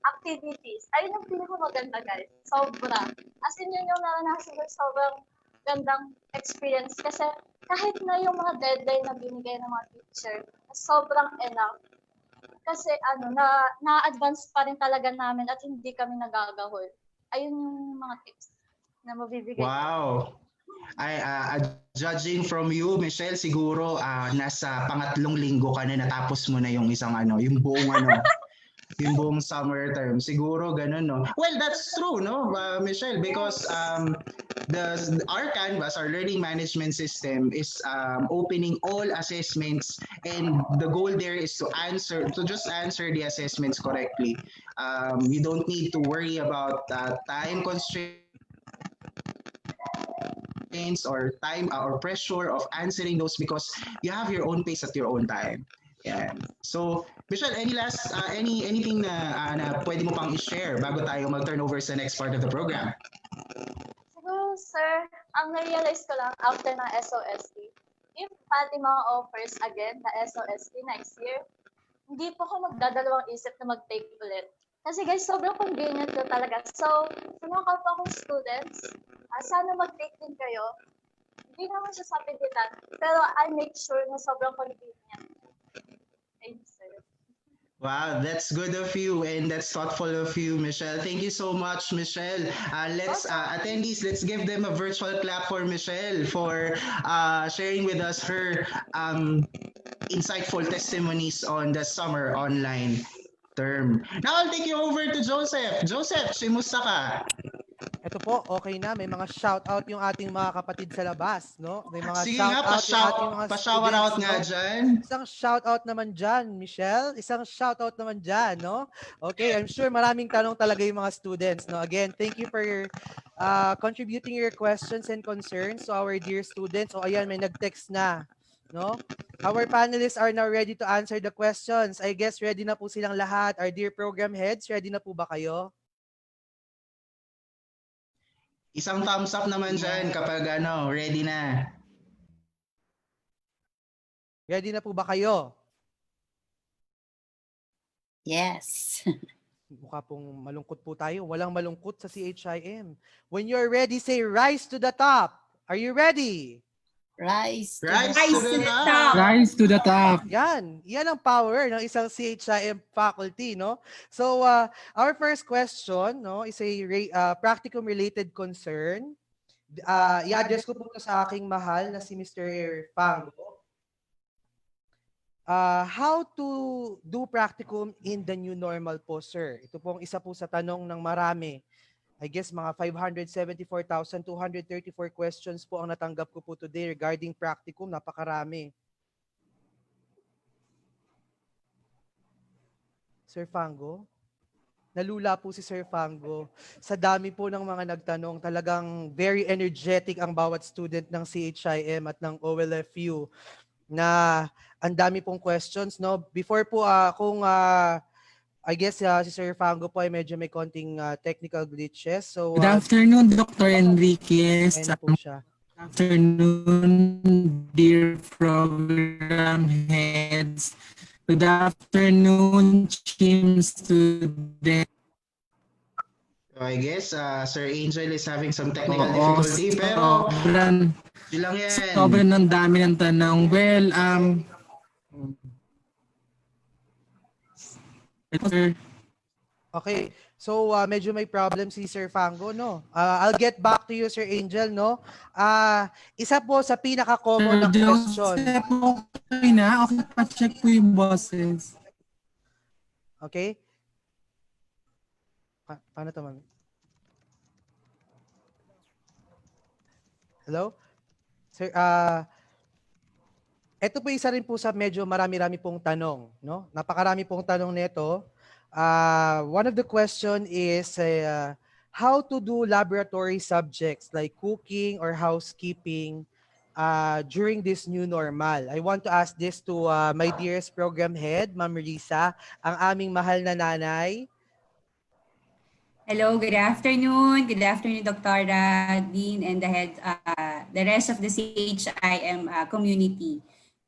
activities. Ayun yung pinakamaganda guys. Sobra. As in yun yung naranasan ko, sobrang gandang experience kasi kahit na yung mga deadline na binigay ng mga teacher, sobrang enough. Kasi na-advance pa rin talaga namin at hindi kami nagagahol. Ayun yung mga tips na mabibigay. Wow! Judging from you, Michelle, siguro nasa pangatlong linggo ka na natapos mo na yung isang yung buong yung buong summer term. Siguro ganun, no? Well, that's true, no, Michelle, because our Canvas, our learning management system is opening all assessments, and the goal there is to just answer the assessments correctly. You don't need to worry about time constraints or time or pressure of answering those because you have your own pace at your own time. Yeah. So, Michelle, anything na pwede mo pang i-share bago tayo mag-turn over sa next part of the program? Siguro, sir, ang na-realize ko lang after ng SOST, if Fatima offers again the SOST next year, hindi po ako magdadalawang isip na mag-take ulit. Kasi guys, sobrang convenient ko talaga. So, sa mga kapwa kong students, sana mag-take din kayo. Hindi naman siya sa pinditan, pero I make sure na sobrang convenient. Thank you, sir. Wow, that's good of you and that's thoughtful of you, Michelle. Thank you so much, Michelle. Attendees, let's give them a virtual clap for Michelle for sharing with us her insightful testimonies on the summer online term. Now I'll take you over to Joseph. Joseph, CHIMusta ka? Ito po, okay na. May mga shout-out yung ating mga kapatid sa labas, no? May mga Sige nga, shout-out yung ating mga pa-shower students, out nga no? dyan. Isang shout-out naman dyan, Michelle. Isang shout-out naman dyan, no? Okay, I'm sure maraming tanong talaga yung mga students, no? Again, thank you for your contributing your questions and concerns to our dear students. O ayan, may nag-text na, no? Our panelists are now ready to answer the questions. I guess ready na po silang lahat. Our dear program heads, ready na po ba kayo? Isang thumbs up naman dyan kapag ready na. Ready na po ba kayo? Yes. Mukha pong malungkot po tayo. Walang malungkot sa CHIM. When you're ready, say rise to the top. Are you ready? Rise to the top. Rise to the top. Yan ang power ng isang CHIM faculty, no? So, our first question, no, is a practicum related concern. I-address ko po ito sa aking mahal na si Mr. Pango. How to do practicum in the new normal po, sir? Ito pong isa po sa tanong ng marami I guess mga 574,234 questions po ang natanggap ko po today regarding practicum. Napakarami. Sir Fango? Nalula po si Sir Fango. Sa dami po ng mga nagtanong, talagang very energetic ang bawat student ng CHIM at ng OLFU na ang dami pong questions. No? Before po, kung I guess si Sir Fango po ay medyo may konting technical glitches. So, Good afternoon, Dr. Enriquez. ayan na po siya. Good afternoon, dear program heads. Good afternoon, CHIM students. So I guess Sir Angel is having some technical Oo, difficulty pero lang yan. sobrang ng dami ng tanong. Well, sir, Okay. So, medyo may problem si Sir Fango, no? I'll get back to you, Sir Angel, no? Isa po sa pinaka-common na question. Joseph, okay na? Okay, pa-check po yung bosses. Okay? Paano to, mami? Hello? Sir, ito po isa rin po sa medyo marami-rami pong tanong, no? Napakarami pong tanong nito. One of the question is how to do laboratory subjects like cooking or housekeeping during this new normal. I want to ask this to my dearest program head, Ma'am Risa, ang aming mahal na nanay. Hello, good afternoon. Good afternoon, Dr. Dean and the rest of the CHIM community.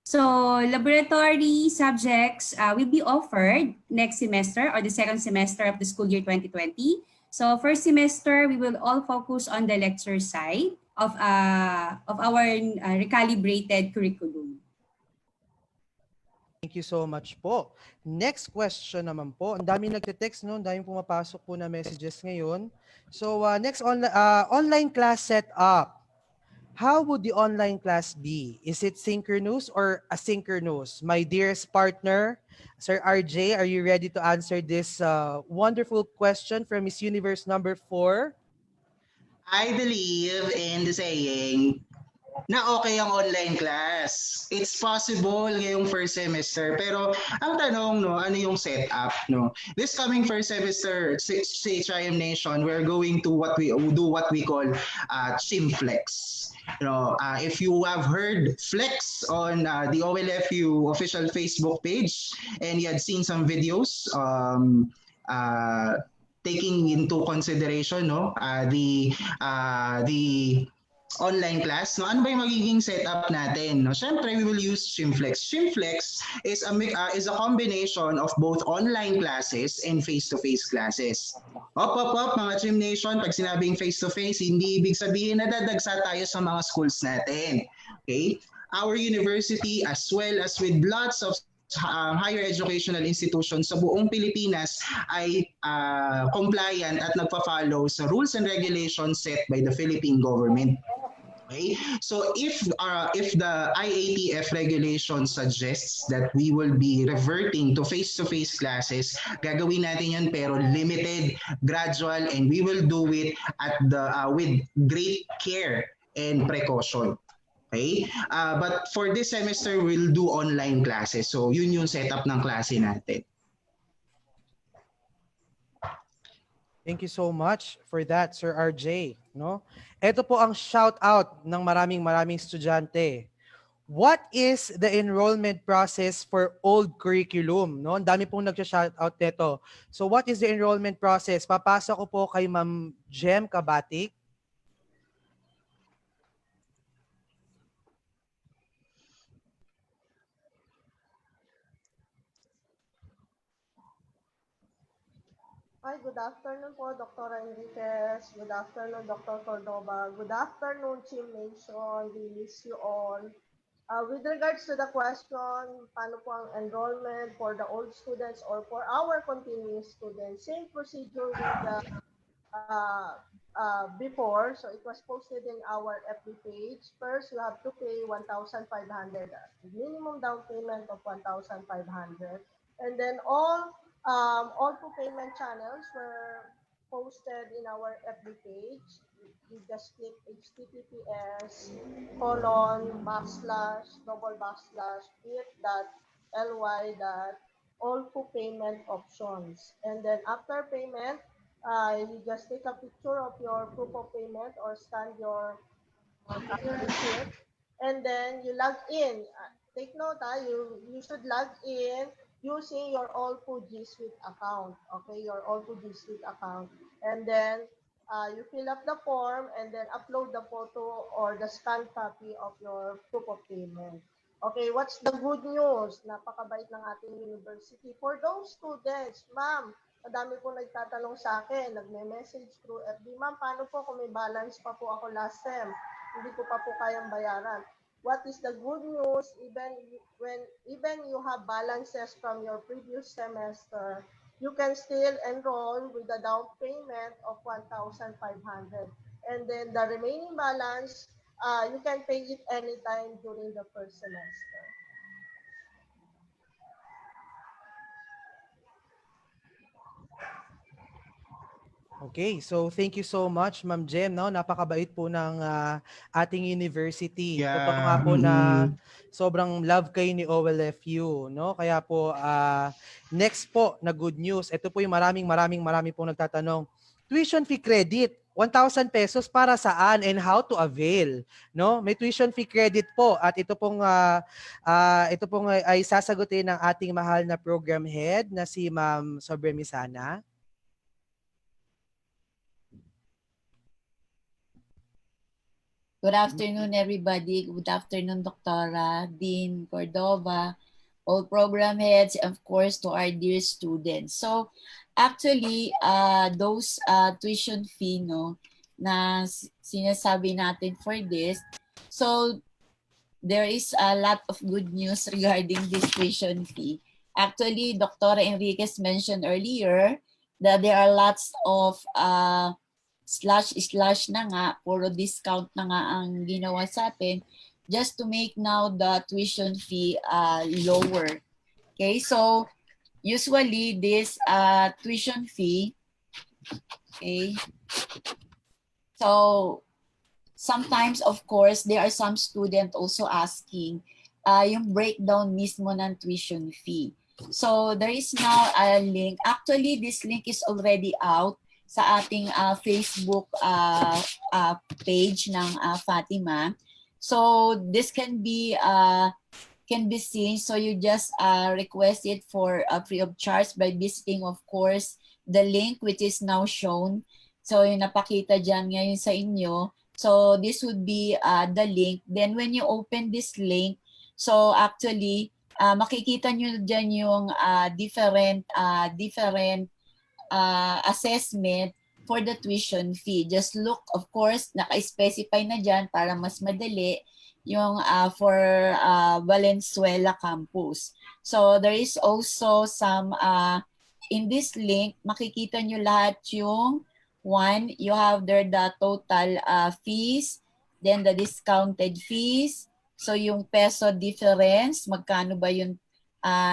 So, laboratory subjects will be offered next semester or the second semester of the school year 2020. So, first semester, we will all focus on the lecture side of our recalibrated curriculum. Thank you so much po. Next question naman po. Ang dami nagte-text, no? Ang dami pumapasok po na messages ngayon. So, next online class setup. How would the online class be? Is it synchronous or asynchronous? My dearest partner, Sir RJ, are you ready to answer this wonderful question from Miss Universe number 4? I believe in the saying na okay ang online class. It's possible ngayong first semester. Pero ang tanong, no, ano yung setup, no? This coming first semester, CHIM Nation, we're going to do what we call ChimFlex. You know, if you have heard Flex on the OLFU official Facebook page and you had seen some videos taking into consideration the online class, no? Ano ba yung magiging setup natin? No? Siyempre, we will use ChimFlex. ChimFlex is a combination of both online classes and face-to-face classes. Op, mga Chim Nation, pag sinabing face-to-face, hindi ibig sabihin na dadagsa tayo sa mga schools natin. Okay? Our university, as well as with lots of higher educational institutions sa buong Pilipinas ay compliant at nagpa-follow sa rules and regulations set by the Philippine government. Okay, so if the IATF regulation suggests that we will be reverting to face-to-face classes, gagawin natin yan pero limited, gradual, and we will do it at with great care and precaution. Okay? But for this semester, we'll do online classes. So yun yung setup ng klase natin. Thank you so much for that, Sir RJ. No? Ito po ang shout out ng maraming estudyante. What is the enrollment process for old curriculum? No? Ang dami pong nag-shout out nito. So what is the enrollment process? Papasok ko po kay Ma'am Jem Kabatik. Hi, good afternoon po, Dr. Enriquez. Good afternoon, Dr. Cordova. Good afternoon, Team Nation. We miss you all. With regards to the question, paano po ang enrollment for the old students or for our continuing students, same procedure with the before. So it was posted in our FB page. First, you have to pay 1,500, minimum down payment of 1,500. And then all two payment channels were posted in our FB page. You just click https://bit.ly.olfu payment options. And then after payment, you just take a picture of your proof of payment or scan your receipt, and then you log in. Take note, you should log in using your All4 G Suite account. Okay, your All4 G Suite account. And then you fill up the form and then upload the photo or the scanned copy of your proof of payment. Okay, what's the good news? Napakabait ng ating university. For those students, ma'am, madami po nagtatanong sa akin, nagme-message through FB, ma'am, paano po kung may balance pa po ako last sem? Hindi ko pa po kayang bayaran. What is the good news? Even you have balances from your previous semester, you can still enroll with a down payment of 1,500. And then the remaining balance, you can pay it anytime during the first semester. Okay, so thank you so much, Ma'am Jem. No? Napakabait po ng ating university. Totoo nga Yeah. po na sobrang love kayo ni OLFU. No? Kaya po, next po na good news. Ito po yung marami pong nagtatanong. Tuition fee credit, 1,000 pesos para saan and how to avail? No? May tuition fee credit po at ito pong ay sasagutin ng ating mahal na program head na si Ma'am Sobremisana. Good afternoon, everybody. Good afternoon, Doctora, Dean Cordova, all program heads, and of course, to our dear students. So, actually, those tuition fee, no, na sinasabi natin for this, so there is a lot of good news regarding this tuition fee. Actually, Dr. Enriquez mentioned earlier that there are lots of slash na nga, puro discount na nga ang ginawa sa atin just to make now the tuition fee lower. Okay, so usually this tuition fee, okay, so sometimes of course there are some student also asking yung breakdown mismo ng tuition fee. So there is now a link. Actually, this link is already out sa ating Facebook page ng Fatima. So this can be seen. So you just request it for free of charge by visiting, of course, the link which is now shown. So yung napakita dyan ngayon sa inyo. So this would be the link. Then when you open this link, so actually makikita nyo dyan yung different assessment for the tuition fee. Just look, of course, naka-specify na dyan para mas madali yung for Valenzuela campus. So there is also some, in this link, makikita nyo lahat yung one, you have there the total fees, then the discounted fees. So yung peso difference, magkano ba yung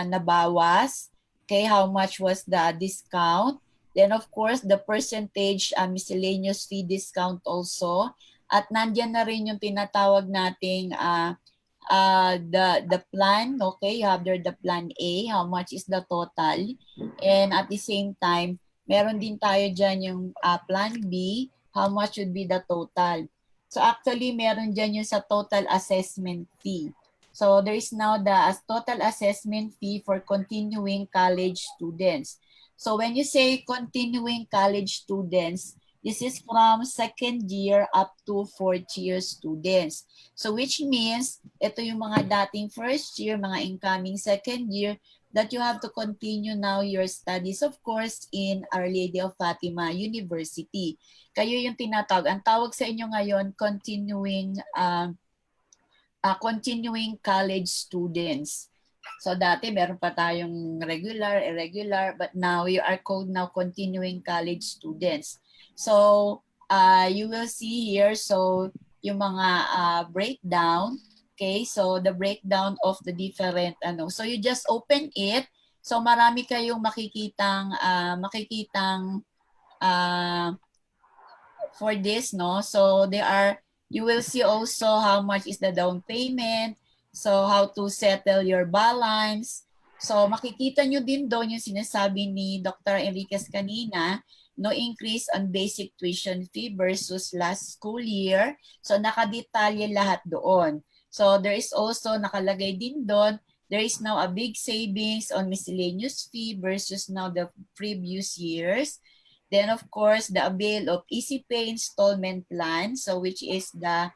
nabawas? Okay, how much was the discount? Then of course, the percentage miscellaneous fee discount also. At nandiyan na rin yung tinatawag nating the plan. Okay, you have there the plan A, how much is the total. And at the same time, meron din tayo dyan yung plan B, how much would be the total. So actually, meron dyan yung sa total assessment fee. So there is now the total assessment fee for continuing college students. So when you say continuing college students, this is from second year up to fourth year students. So which means, ito yung mga dating first year, mga incoming second year, that you have to continue now your studies, of course, in Our Lady of Fatima University. Kayo yung tinatawag. Ang tawag sa inyo ngayon, continuing college students. So dati meron pa tayong regular, irregular, but now you are called now continuing college students. So you will see here, so yung mga breakdown, okay, so the breakdown of the different, so you just open it, so marami kayong makikitang for this, no? So you will see also how much is the down payment, so how to settle your balance. So makikita nyo din doon yung sinasabi ni Dr. Enriquez kanina, no increase on basic tuition fee versus last school year. So nakadetalye lahat doon. So there is also nakalagay din doon, there is now a big savings on miscellaneous fee versus now the previous years. Then of course, the avail of Easy Pay installment plan, so which is the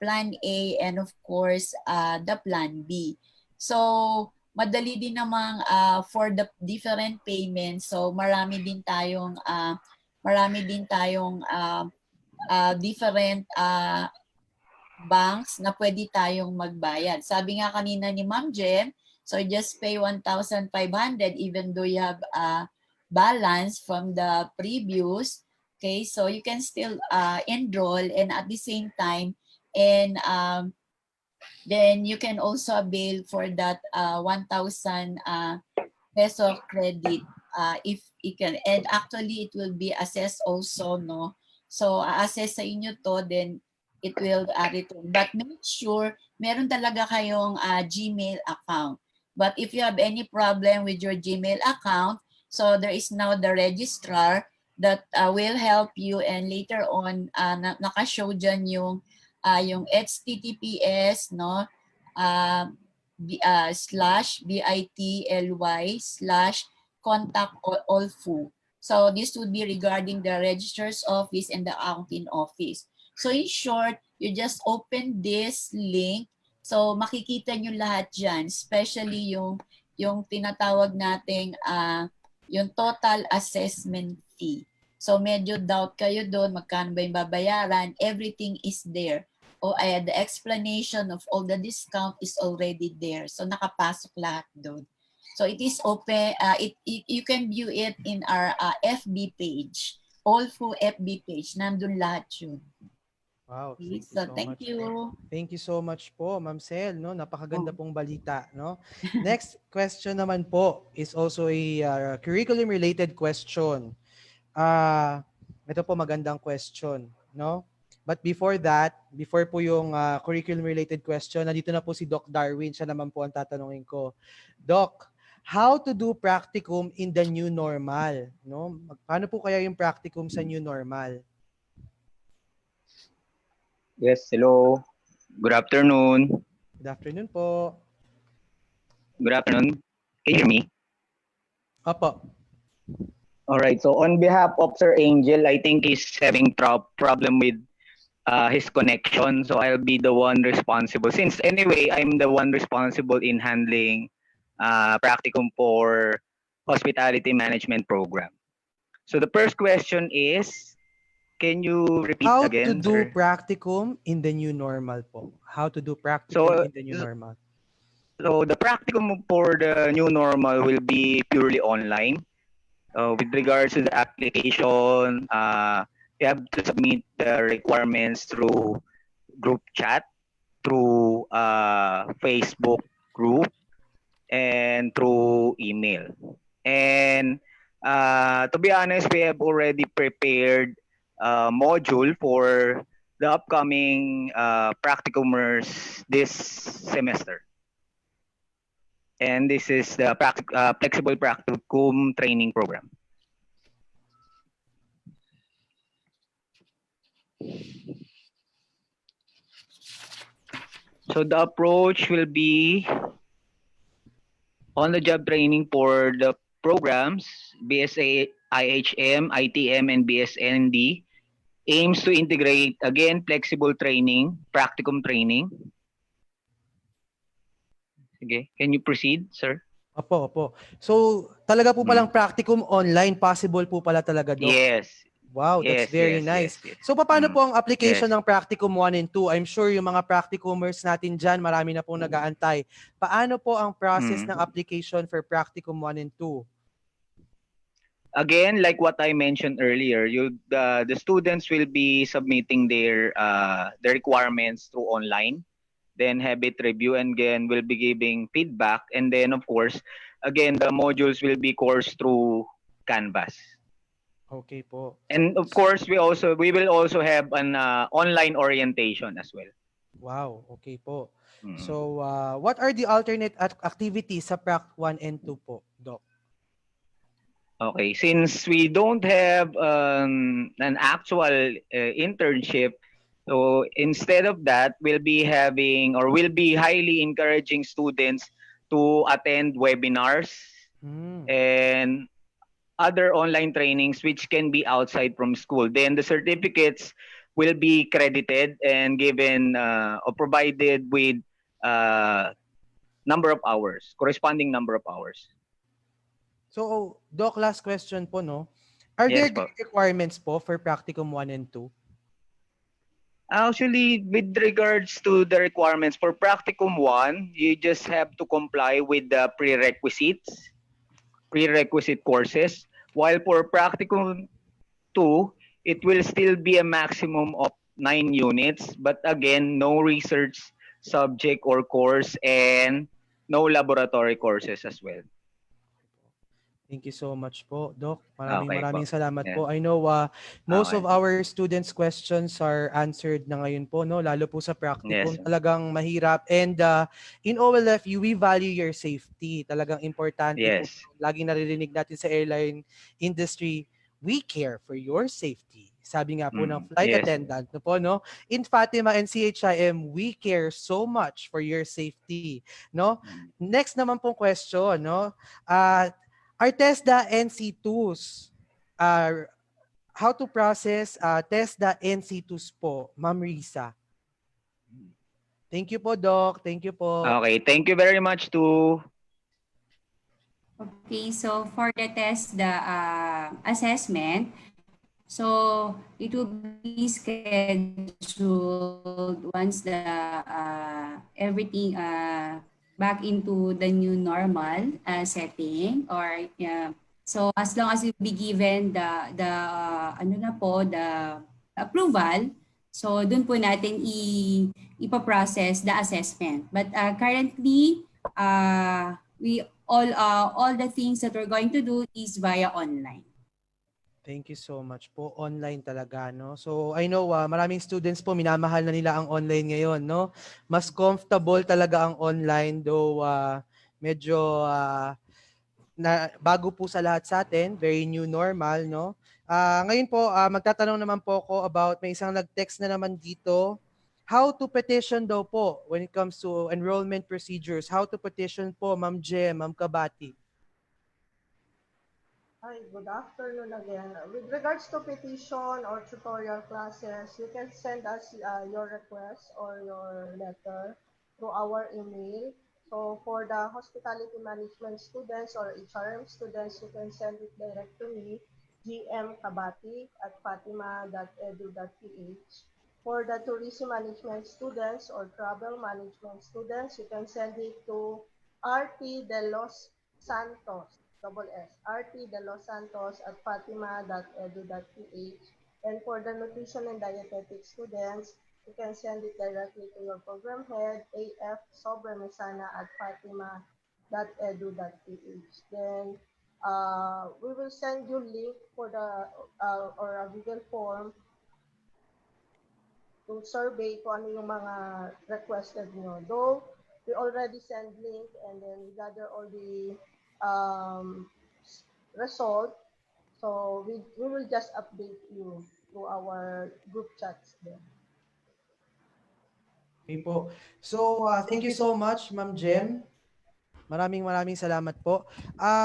Plan A and of course the Plan B. So madali din namang for the different payments. So marami din tayong different banks na pwede tayong magbayad. Sabi nga kanina ni Ma'am Jem, so just pay 1,500 even though you have a balance from the previous. Okay, so you can still enroll, and at the same time, and then you can also avail for that 1,000 peso credit if you can. And actually, it will be assessed also, no? So, assess sa inyo to, then it will return. But make sure, meron talaga kayong Gmail account. But if you have any problem with your Gmail account, so there is now the registrar that will help you, and later on, naka-show dyan yung HTTPS, no? /bitly/contact OLFU. So this would be regarding the registrar's office and the accounting office. So in short, you just open this link. So makikita nyo lahat dyan, especially yung tinatawag nating yung total assessment fee. So medyo doubt kayo doon, magkano ba yung babayaran? Everything is there. The explanation of all the discount is already there. So nakapasok lahat doon. So it is open. You can view it in our FB page. OLFU FB page. Nandun lahat yun. Wow, Okay, thank you so so thank much you. po. Thank you so much po, Ma'am Sel, no? Napakaganda pong balita, no? Next question naman po is also a curriculum related question. Ito po magandang question, no? But before that, before po yung curriculum related question, nandito na po si Doc Darwin, siya naman po ang tatanungin ko. Doc, how to do practicum in the new normal, no? Paano po kaya yung practicum sa new normal? Yes, hello. Good afternoon. Good afternoon po. Good afternoon. Can you hear me? Opo. All right. So on behalf of Sir Angel, I think he's having problem with his connection. So I'll be the one responsible. Since anyway, I'm the one responsible in handling practicum for hospitality management program. So the first question is, can you repeat How again, to do sir? practicum in the new normal po? How to do practicum in the new normal? So the practicum for the new normal will be purely online. With regards to the application, you have to submit the requirements through group chat, through Facebook group, and through email. And to be honest, we have already prepared a module for the upcoming practicumers this semester. And this is the flexible practicum training program. So the approach will be on-the-job training for the programs, BSA, IHM, ITM, and BSND, aims to integrate, again, flexible training, practicum training. Okay, can you proceed, sir? Opo. So, talaga po palang practicum online, possible po pala talaga, Doc? Yes. Wow, that's very nice. So, paano po ang application ng Practicum 1 and 2? I'm sure yung mga practicumers natin dyan, marami na pong nag-aantay. Paano po ang process ng application for Practicum 1 and 2? Again, like what I mentioned earlier, the students will be submitting their requirements through online, then have it review, and again will be giving feedback, and then of course, again the modules will be coursed through Canvas. Okay po. And of course, we will also have an online orientation as well. Wow, okay po. Mm. So, what are the alternate activities sa Prac 1 and 2 po, Doc? Okay, since we don't have an actual internship, so instead of that, we'll be having or we'll be highly encouraging students to attend webinars Mm. and other online trainings which can be outside from school. Then the certificates will be credited and given or provided with uh, number of hours, corresponding number of hours. So, Doc, last question po, no? Are there Yes po. grade requirements po for Practicum 1 and 2? Actually, with regards to the requirements for Practicum 1, you just have to comply with the prerequisite courses. While for Practicum 2, it will still be a maximum of 9 units, but again, no research subject or course and no laboratory courses as well. Thank you so much po, Doc. Maraming Okay po. maraming salamat Yeah. po. I know most of Okay. our students' questions are answered na ngayon po, no? Lalo po sa practicum, Yes. talagang mahirap. And in OLFU, we value your safety. Talagang importante po. Yes. Laging naririnig natin sa airline industry, we care for your safety. Sabi nga po ng flight Yes. attendant, no po, no? In Fatima and CHIM, we care so much for your safety, no? Next naman pong question, no? Our TESDA NC2s, how to process TESDA NC2s po, Ma'am Risa. Thank you po, Doc. Thank you po. Okay, thank you very much to Okay, so for the test, the assessment, so it will be scheduled once the everything back into the new normal setting, or so as long as you be given the ano na po, the approval, so dun po natin ipa-process the assessment. But currently we all the things that we're going to do is via online. Thank you so much po. Online talaga, no? So, I know maraming students po minamahal na nila ang online ngayon, no? Mas comfortable talaga ang online, though medyo na bago po sa lahat sa atin, very new normal, no? Ngayon po, magtatanong naman po ako about, may isang nag-text na naman dito, how to petition daw po when it comes to enrollment procedures. How to petition po, Ma'am Jem, Ma'am Kabati. Hi, good afternoon again. With regards to petition or tutorial classes, you can send us your request or your letter through our email. So for the hospitality management students or HRM students, you can send it direct to me, gmkabati@fatima.edu.ph. For the tourism management students or travel management students, you can send it to RT De Los Santos, double S, RT De Los Santos at fatima.edu.ph. And for the nutrition and dietetic students, you can send it directly to your program head, AF Sobremesana at fatima.edu.ph. Then we will send you link for the or a Google form to survey kung ano yung mga requested nyo. Though, we already send link and then we gather all the result. So, we will just update you through our group chats there. Okay po. So, thank you so much, Ma'am Jem. Maraming salamat po.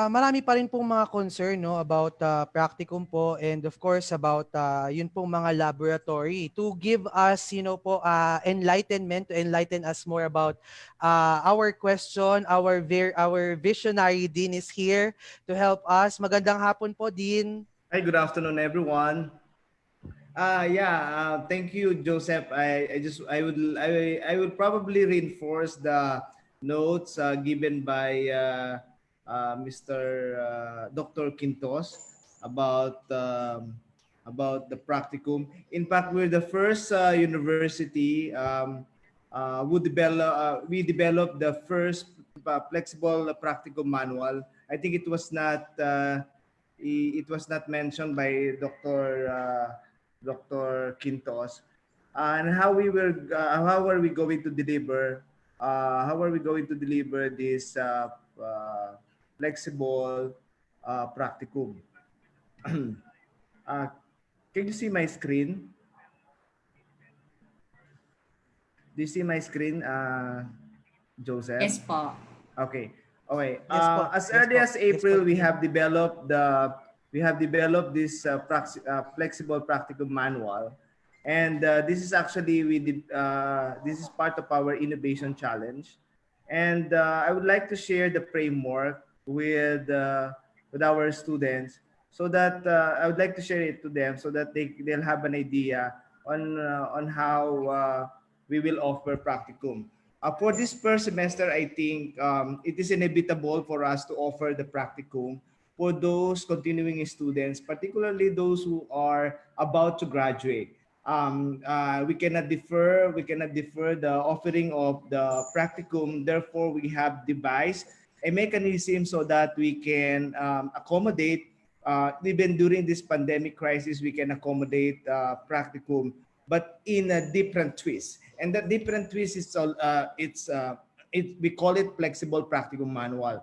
Marami pa rin pong mga concern, no, about practicum po, and of course about yun pong mga laboratory to give us, po, enlightenment, to enlighten us more about our question. Our visionary Dean is here to help us. Magandang hapon po, Dean. Hi, good afternoon, everyone. Thank you, Joseph. I would probably reinforce the notes given by Mr. Dr. Quintos about the practicum. In fact, we're the first university we developed the first flexible practicum manual. I think it was not it was not mentioned by Dr. Quintos, and how are we going to deliver this flexible practicum. uh, can you see my screen? Do you see my screen, Joseph? Yes po. Okay. Okay. Yes po. As Yes early po. as Yes po, April, Dean. we have developed this flexible practicum manual, and this is actually this is part of our innovation challenge, and I would like to share the framework with our students, so that I would like to share it to them so that they'll have an idea on how we will offer practicum. For this first semester, I think it is inevitable for us to offer the practicum for those continuing students, particularly those who are about to graduate. We cannot defer. We cannot defer the offering of the practicum. Therefore, we have devised a mechanism so that we can accommodate, even during this pandemic crisis, we can accommodate practicum, but in a different twist. And that different twist is we call it flexible practicum manual.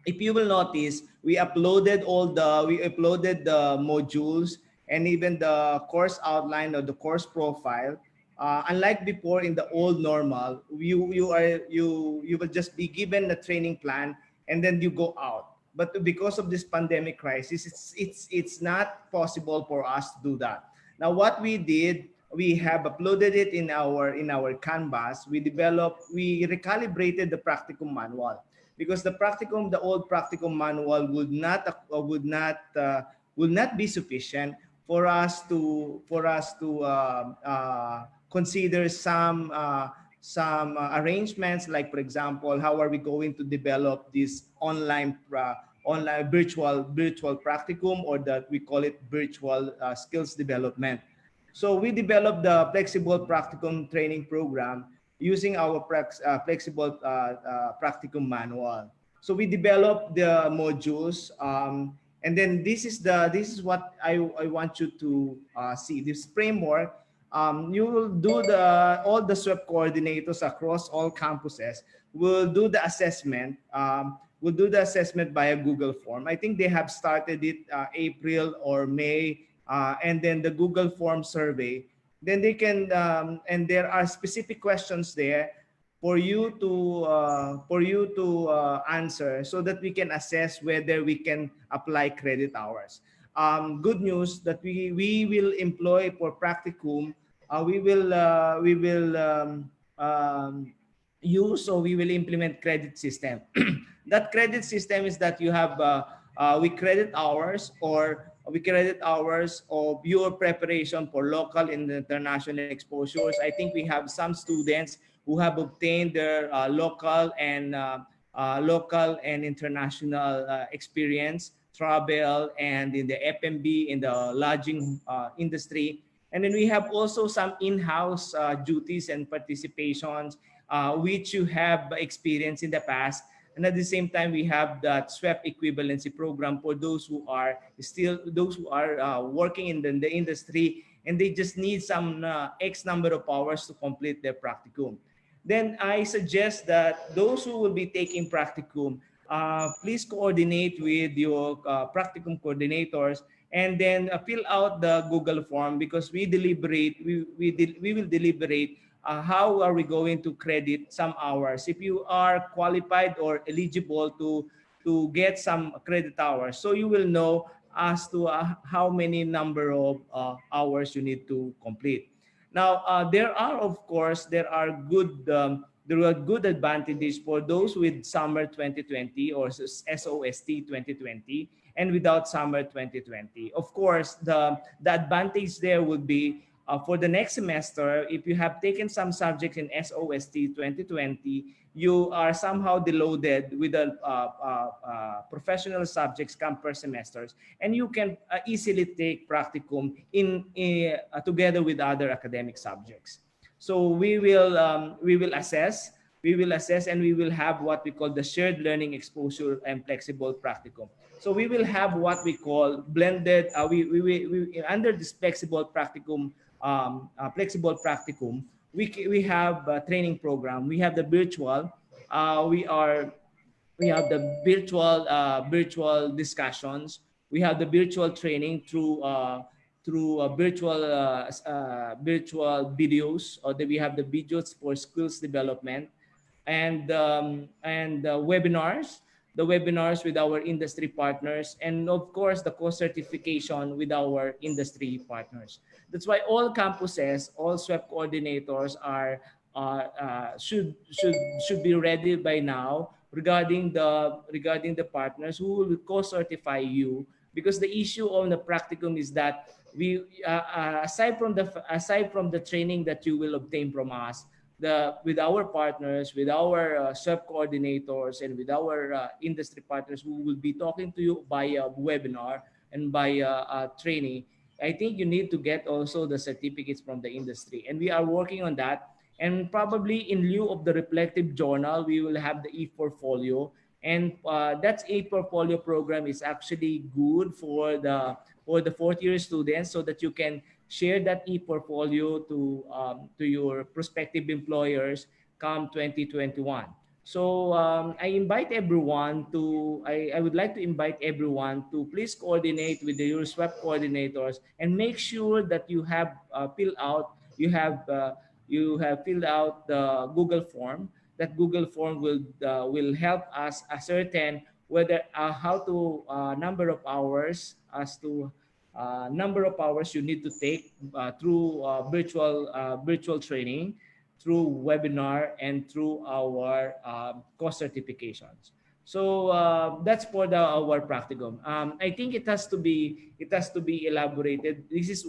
If you will notice, we uploaded the modules and even the course outline or the course profile. Unlike before in the old normal, you will just be given the training plan and then you go out. But because of this pandemic crisis, it's not possible for us to do that. Now, what we did, we have uploaded it in our canvas. We recalibrated the practicum manual, because the old practicum manual would not be sufficient for us to consider some arrangements, like for example, how are we going to develop this online virtual practicum, or that we call it virtual skills development. So we developed the flexible practicum training program using our flexible practicum manual. So we developed the modules, and then this is what I want you to see. This framework, you will do all the SWEP coordinators across all campuses will do the assessment. Will do the assessment via Google form. I think they have started it April or May, and then the Google form survey. Then they can, and there are specific questions there for you to answer, so that we can assess whether we can apply credit hours. Good news that we will employ for practicum. We will use, or we will implement credit system. That credit system is that you have we credit hours of your preparation for local and international exposures. I think we have some students who have obtained their local and international experience, travel, and in the F&B, in the lodging industry. And then we have also some in-house duties and participations, which you have experienced in the past. And at the same time, we have that SWEP equivalency program for those who are working in the industry, and they just need some X number of hours to complete their practicum. Then I suggest that those who will be taking practicum, please coordinate with your practicum coordinators, and then fill out the Google form, because we will deliberate how are we going to credit some hours if you are qualified or eligible to get some credit hours. So you will know as to how many number of hours you need to complete. Now, there are good advantages for those with summer 2020 or SOST 2020 and without summer 2020. Of course, the advantage there would be for the next semester, if you have taken some subjects in SOST 2020, you are somehow deloaded with the professional subjects come per semesters, and you can easily take practicum together with other academic subjects. So we will assess we will assess and we will have what we call the shared learning exposure and flexible practicum. So we will have what we call blended, under this flexible practicum, we have a training program. We have the virtual, we are we have the virtual discussions. We have the virtual training through virtual videos, or that we have the videos for skills development, and webinars, the webinars with our industry partners, and of course the course certification with our industry partners. That's why all campuses, all SWEP coordinators are should be ready by now regarding the partners who will co-certify you, because the issue on the practicum is that we aside from the training that you will obtain from us, with our partners, with our sub coordinators, and with our industry partners who will be talking to you by webinar and by training, I think you need to get also the certificates from the industry, and we are working on that. And probably in lieu of the reflective journal, we will have the e-portfolio, and that e-portfolio program is actually good for the fourth year students, so that you can share that e-portfolio to your prospective employers come 2021. So I would like to invite everyone to please coordinate with your SWAP coordinators and make sure that you have filled out the Google form. That Google form will help us ascertain whether how to number of hours, as to number of hours you need to take through virtual training, through webinar, and through our course certifications. So that's for our practicum. I think it has to be elaborated. This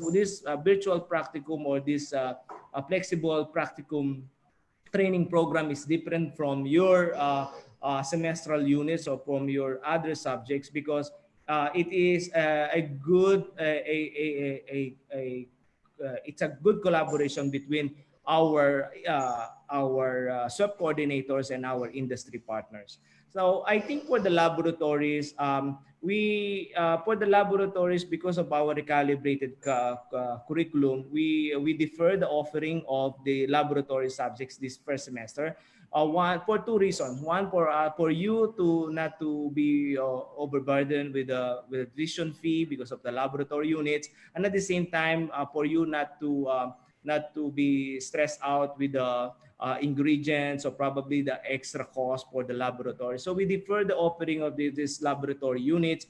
virtual practicum, or this flexible practicum training program, is different from your semestral units or from your other subjects, because it is a good it's a good collaboration between our sub coordinators and our industry partners. So I think for the laboratories, we for the laboratories, because of our recalibrated curriculum, we defer the offering of the laboratory subjects this first semester. One, for two reasons. One, for you to not to be overburdened with a tuition fee because of the laboratory units, and at the same time for you not to be stressed out with the ingredients or probably the extra cost for the laboratory. So we defer the offering of these laboratory units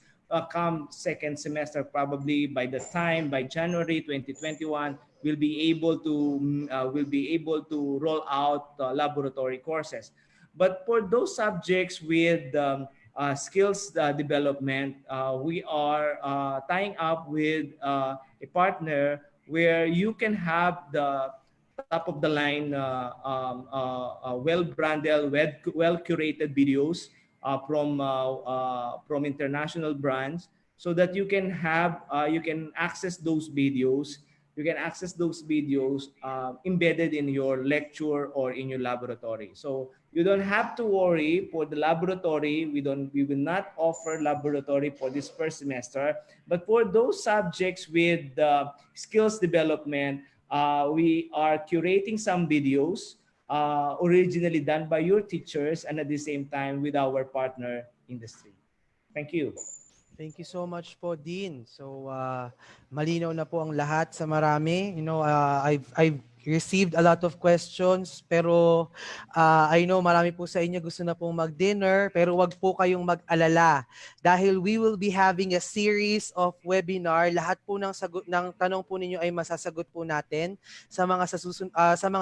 come second semester. Probably by January 2021, we'll be able to roll out laboratory courses. But for those subjects with skills development, we are tying up with a partner where you can have the top of the line, well-branded, well curated videos from international brands, so that you can access those videos. You can access those videos embedded in your lecture or in your laboratory. So you don't have to worry for the laboratory. We will not offer laboratory for this first semester. But for those subjects with skills development, we are curating some videos originally done by your teachers, and at the same time with our partner industry. Thank you. Thank you so much po, Dean. So, malinaw na po ang lahat sa marami. I've received a lot of questions, pero I know marami po sa inyo gusto na pong mag-dinner, pero wag po kayong mag-alala dahil we will be having a series of webinar. Lahat po ng tanong po ninyo ay masasagot po natin sa mga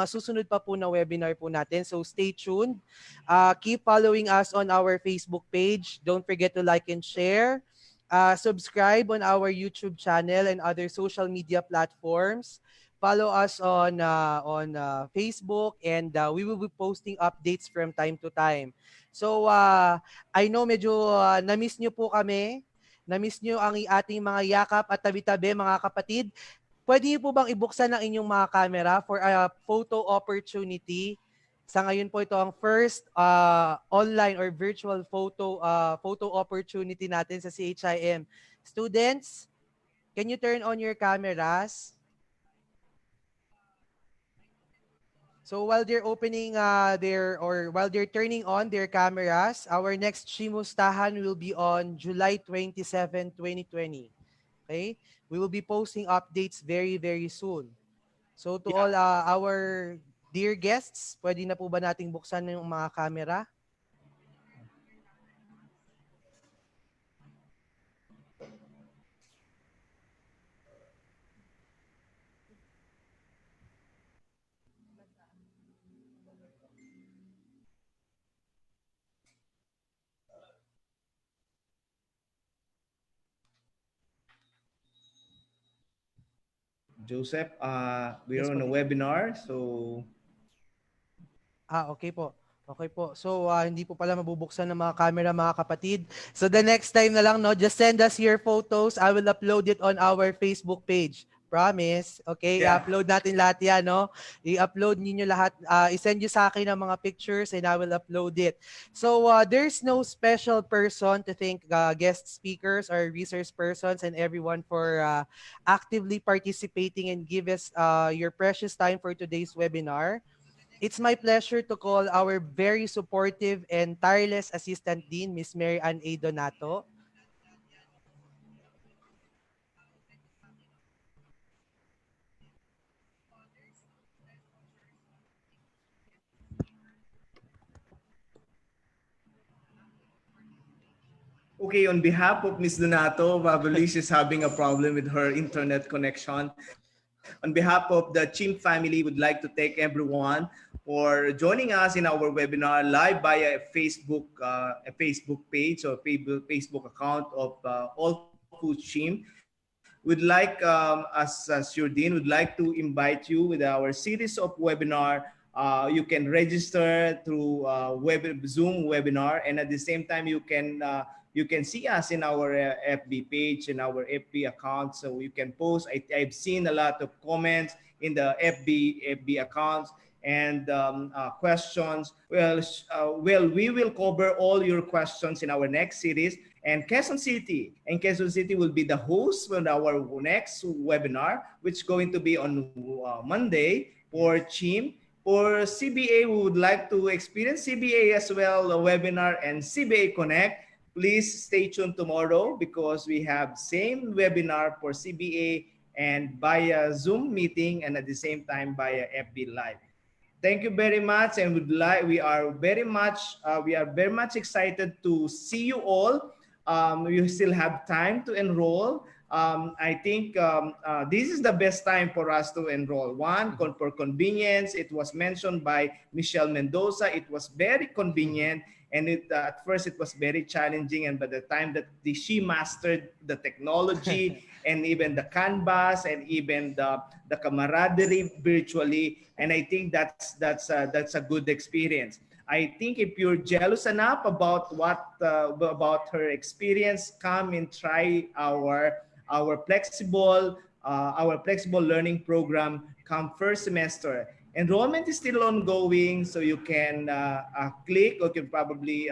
susunod pa po na webinar po natin. So, stay tuned. Keep following us on our Facebook page. Don't forget to like and share. Subscribe on our YouTube channel and other social media platforms. Follow us on Facebook, and we will be posting updates from time to time. So I know medyo na-miss nyo po kami. Na-miss nyo ang ating mga yakap at tabi-tabi, mga kapatid. Pwede niyo po bang ibuksan ang inyong mga camera for a photo opportunity? Sa ngayon po ito ang first online or virtual photo opportunity natin sa CHIM. Students, can you turn on your cameras? So while they're opening while they're turning on their cameras, our next CHIMustahan will be on July 27, 2020. Okay? We will be posting updates very, very soon. So to all our dear guests, pwede na po ba nating buksan yung mga camera? Joseph, we're Yes po, on a teacher. webinar, so Okay po. Okay po. So, hindi po pala mabubuksan ng mga camera, mga kapatid. So, the next time na lang, no, just send us your photos. I will upload it on our Facebook page. Promise. Okay? yeah. I-upload natin lahat yan, no? I-upload ninyo lahat. I-send nyo sa akin ang mga pictures and I will upload it. So, there's no special person to thank guest speakers or resource persons and everyone for actively participating and give us your precious time for today's webinar. It's my pleasure to call our very supportive and tireless Assistant Dean, Miss Mary Ann A. Donato. Okay, on behalf of Ms. Donato, probably she's having a problem with her internet connection. On behalf of the Chim family, would like to thank everyone for joining us in our webinar live via a Facebook page or Facebook account of OLFU Chim. Would like, as your dean, would like to invite you with our series of webinar. You can register through Zoom webinar, and at the same time, you can see us in our FB page and our FB account. So you can post. I've seen a lot of comments in the FB accounts and questions. Well, we will cover all your questions in our next series. And Quezon City will be the host for our next webinar, which is going to be on Monday for CHIM. For CBA, we would like to experience CBA as well, a webinar and CBA Connect. Please stay tuned tomorrow because we have same webinar for CBA and via Zoom meeting and at the same time via FB Live. Thank you very much, and we are very much excited to see you all. You still have time to enroll. I think this is the best time for us to enroll. One, for convenience, it was mentioned by Michelle Mendoza. It was very convenient, and at first it was very challenging. And by the time that she mastered the technology and even the canvas and even the camaraderie virtually, and I think that's a good experience. I think if you're jealous enough about about her experience, come and try our flexible learning program come first semester. Enrollment is still ongoing, so you can click or can probably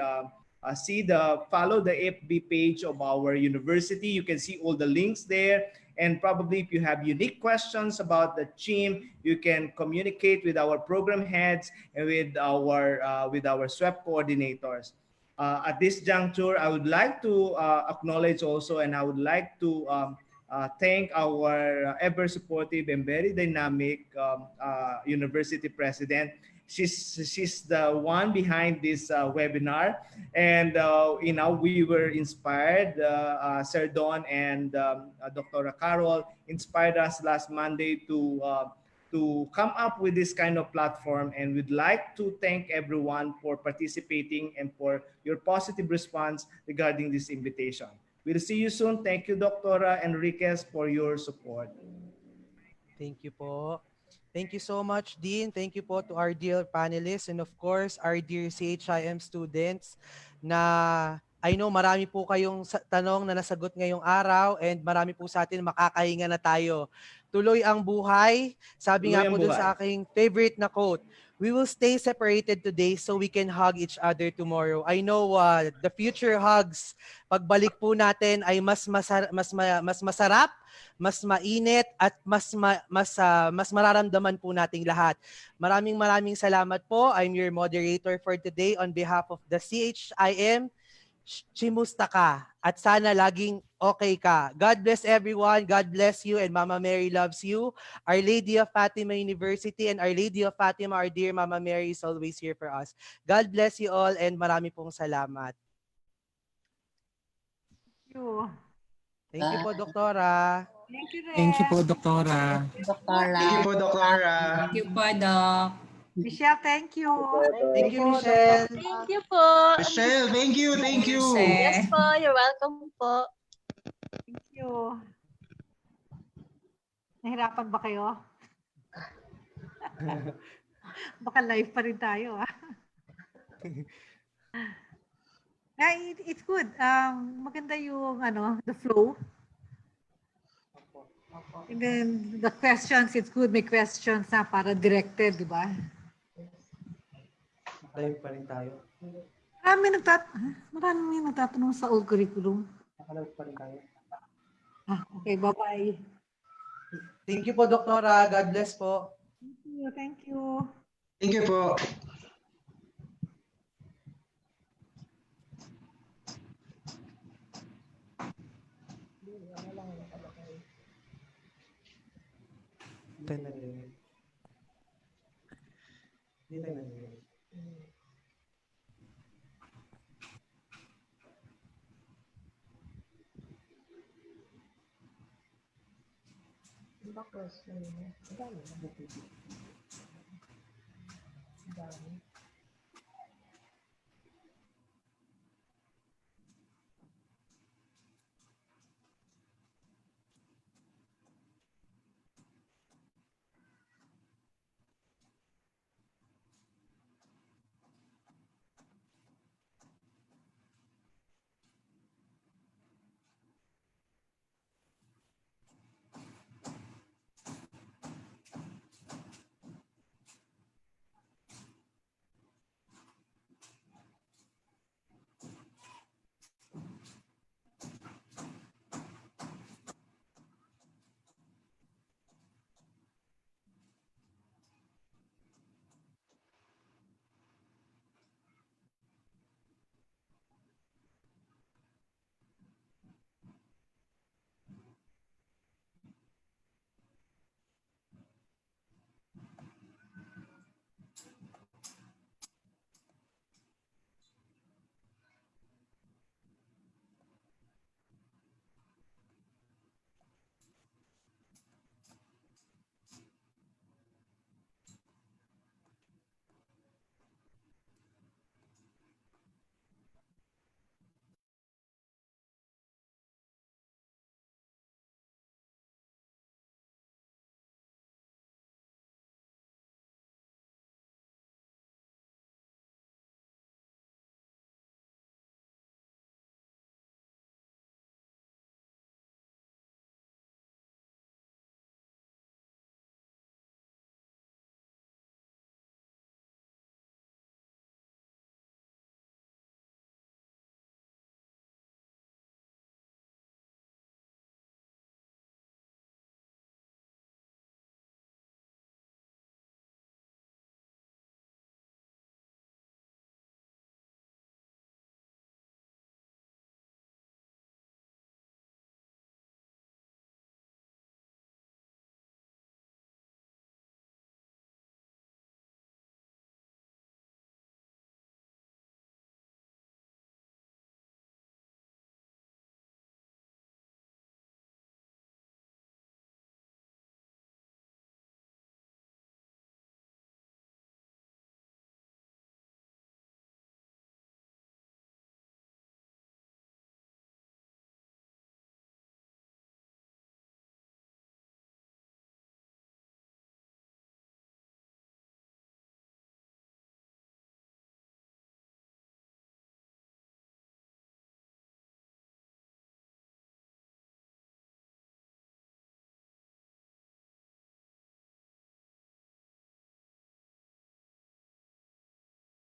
follow the FB page of our university. You can see all the links there. And probably if you have unique questions about the CHIM, you can communicate with our program heads and with our SWEP coordinators. At this juncture, I would like to acknowledge also, and I would like to thank our ever supportive and very dynamic university president. She's the one behind this webinar, and we were inspired. Sir Don and Dr. Carol inspired us last Monday to come up with this kind of platform, and we'd like to thank everyone for participating and for your positive response regarding this invitation. We'll see you soon. Thank you, Dr. Enriquez, for your support. Thank you po. Thank you so much, Dean. Thank you po to our dear panelists and of course, our dear CHIM students na I know marami po kayong tanong na nasagot ngayong araw and marami po sa atin makakahinga na tayo. Tuloy ang buhay. Sabi Tuloy nga ang po dun buhay. sa aking favorite na quote, We will stay separated today so we can hug each other tomorrow. I know the future hugs, pagbalik po natin ay mas masarap, mas mainit at mas mararamdaman po nating lahat. Maraming salamat po. I'm your moderator for today on behalf of the CHIM. Chimusta ka at sana laging okay ka. God bless everyone. God bless you and Mama Mary loves you. Our Lady of Fatima University and Our Lady of Fatima, our dear Mama Mary is always here for us. God bless you all and marami pong salamat. Thank you. Thank you po, Doktora. Thank you, Thank you Ren. po, Doktora. Doktora. Thank you po, Doktora. Thank you po, Doc. Michelle, thank you. Thank you, po, Michelle. Thank you po. Michelle, thank you, thank you. Yes po, you're welcome po. Thank you. Nahirapan ba kayo? Baka live pa rin tayo. It's good. Maganda yung the flow. And then the questions, it's good. May questions na para directed, di ba? Live pa rin tayo. Marami nagtatanong sa old curriculum. Nakalive pa rin tayo. Okay, bye-bye. Thank you po, Doktora. God bless po. Thank you. Thank you po. Bakit? Dami.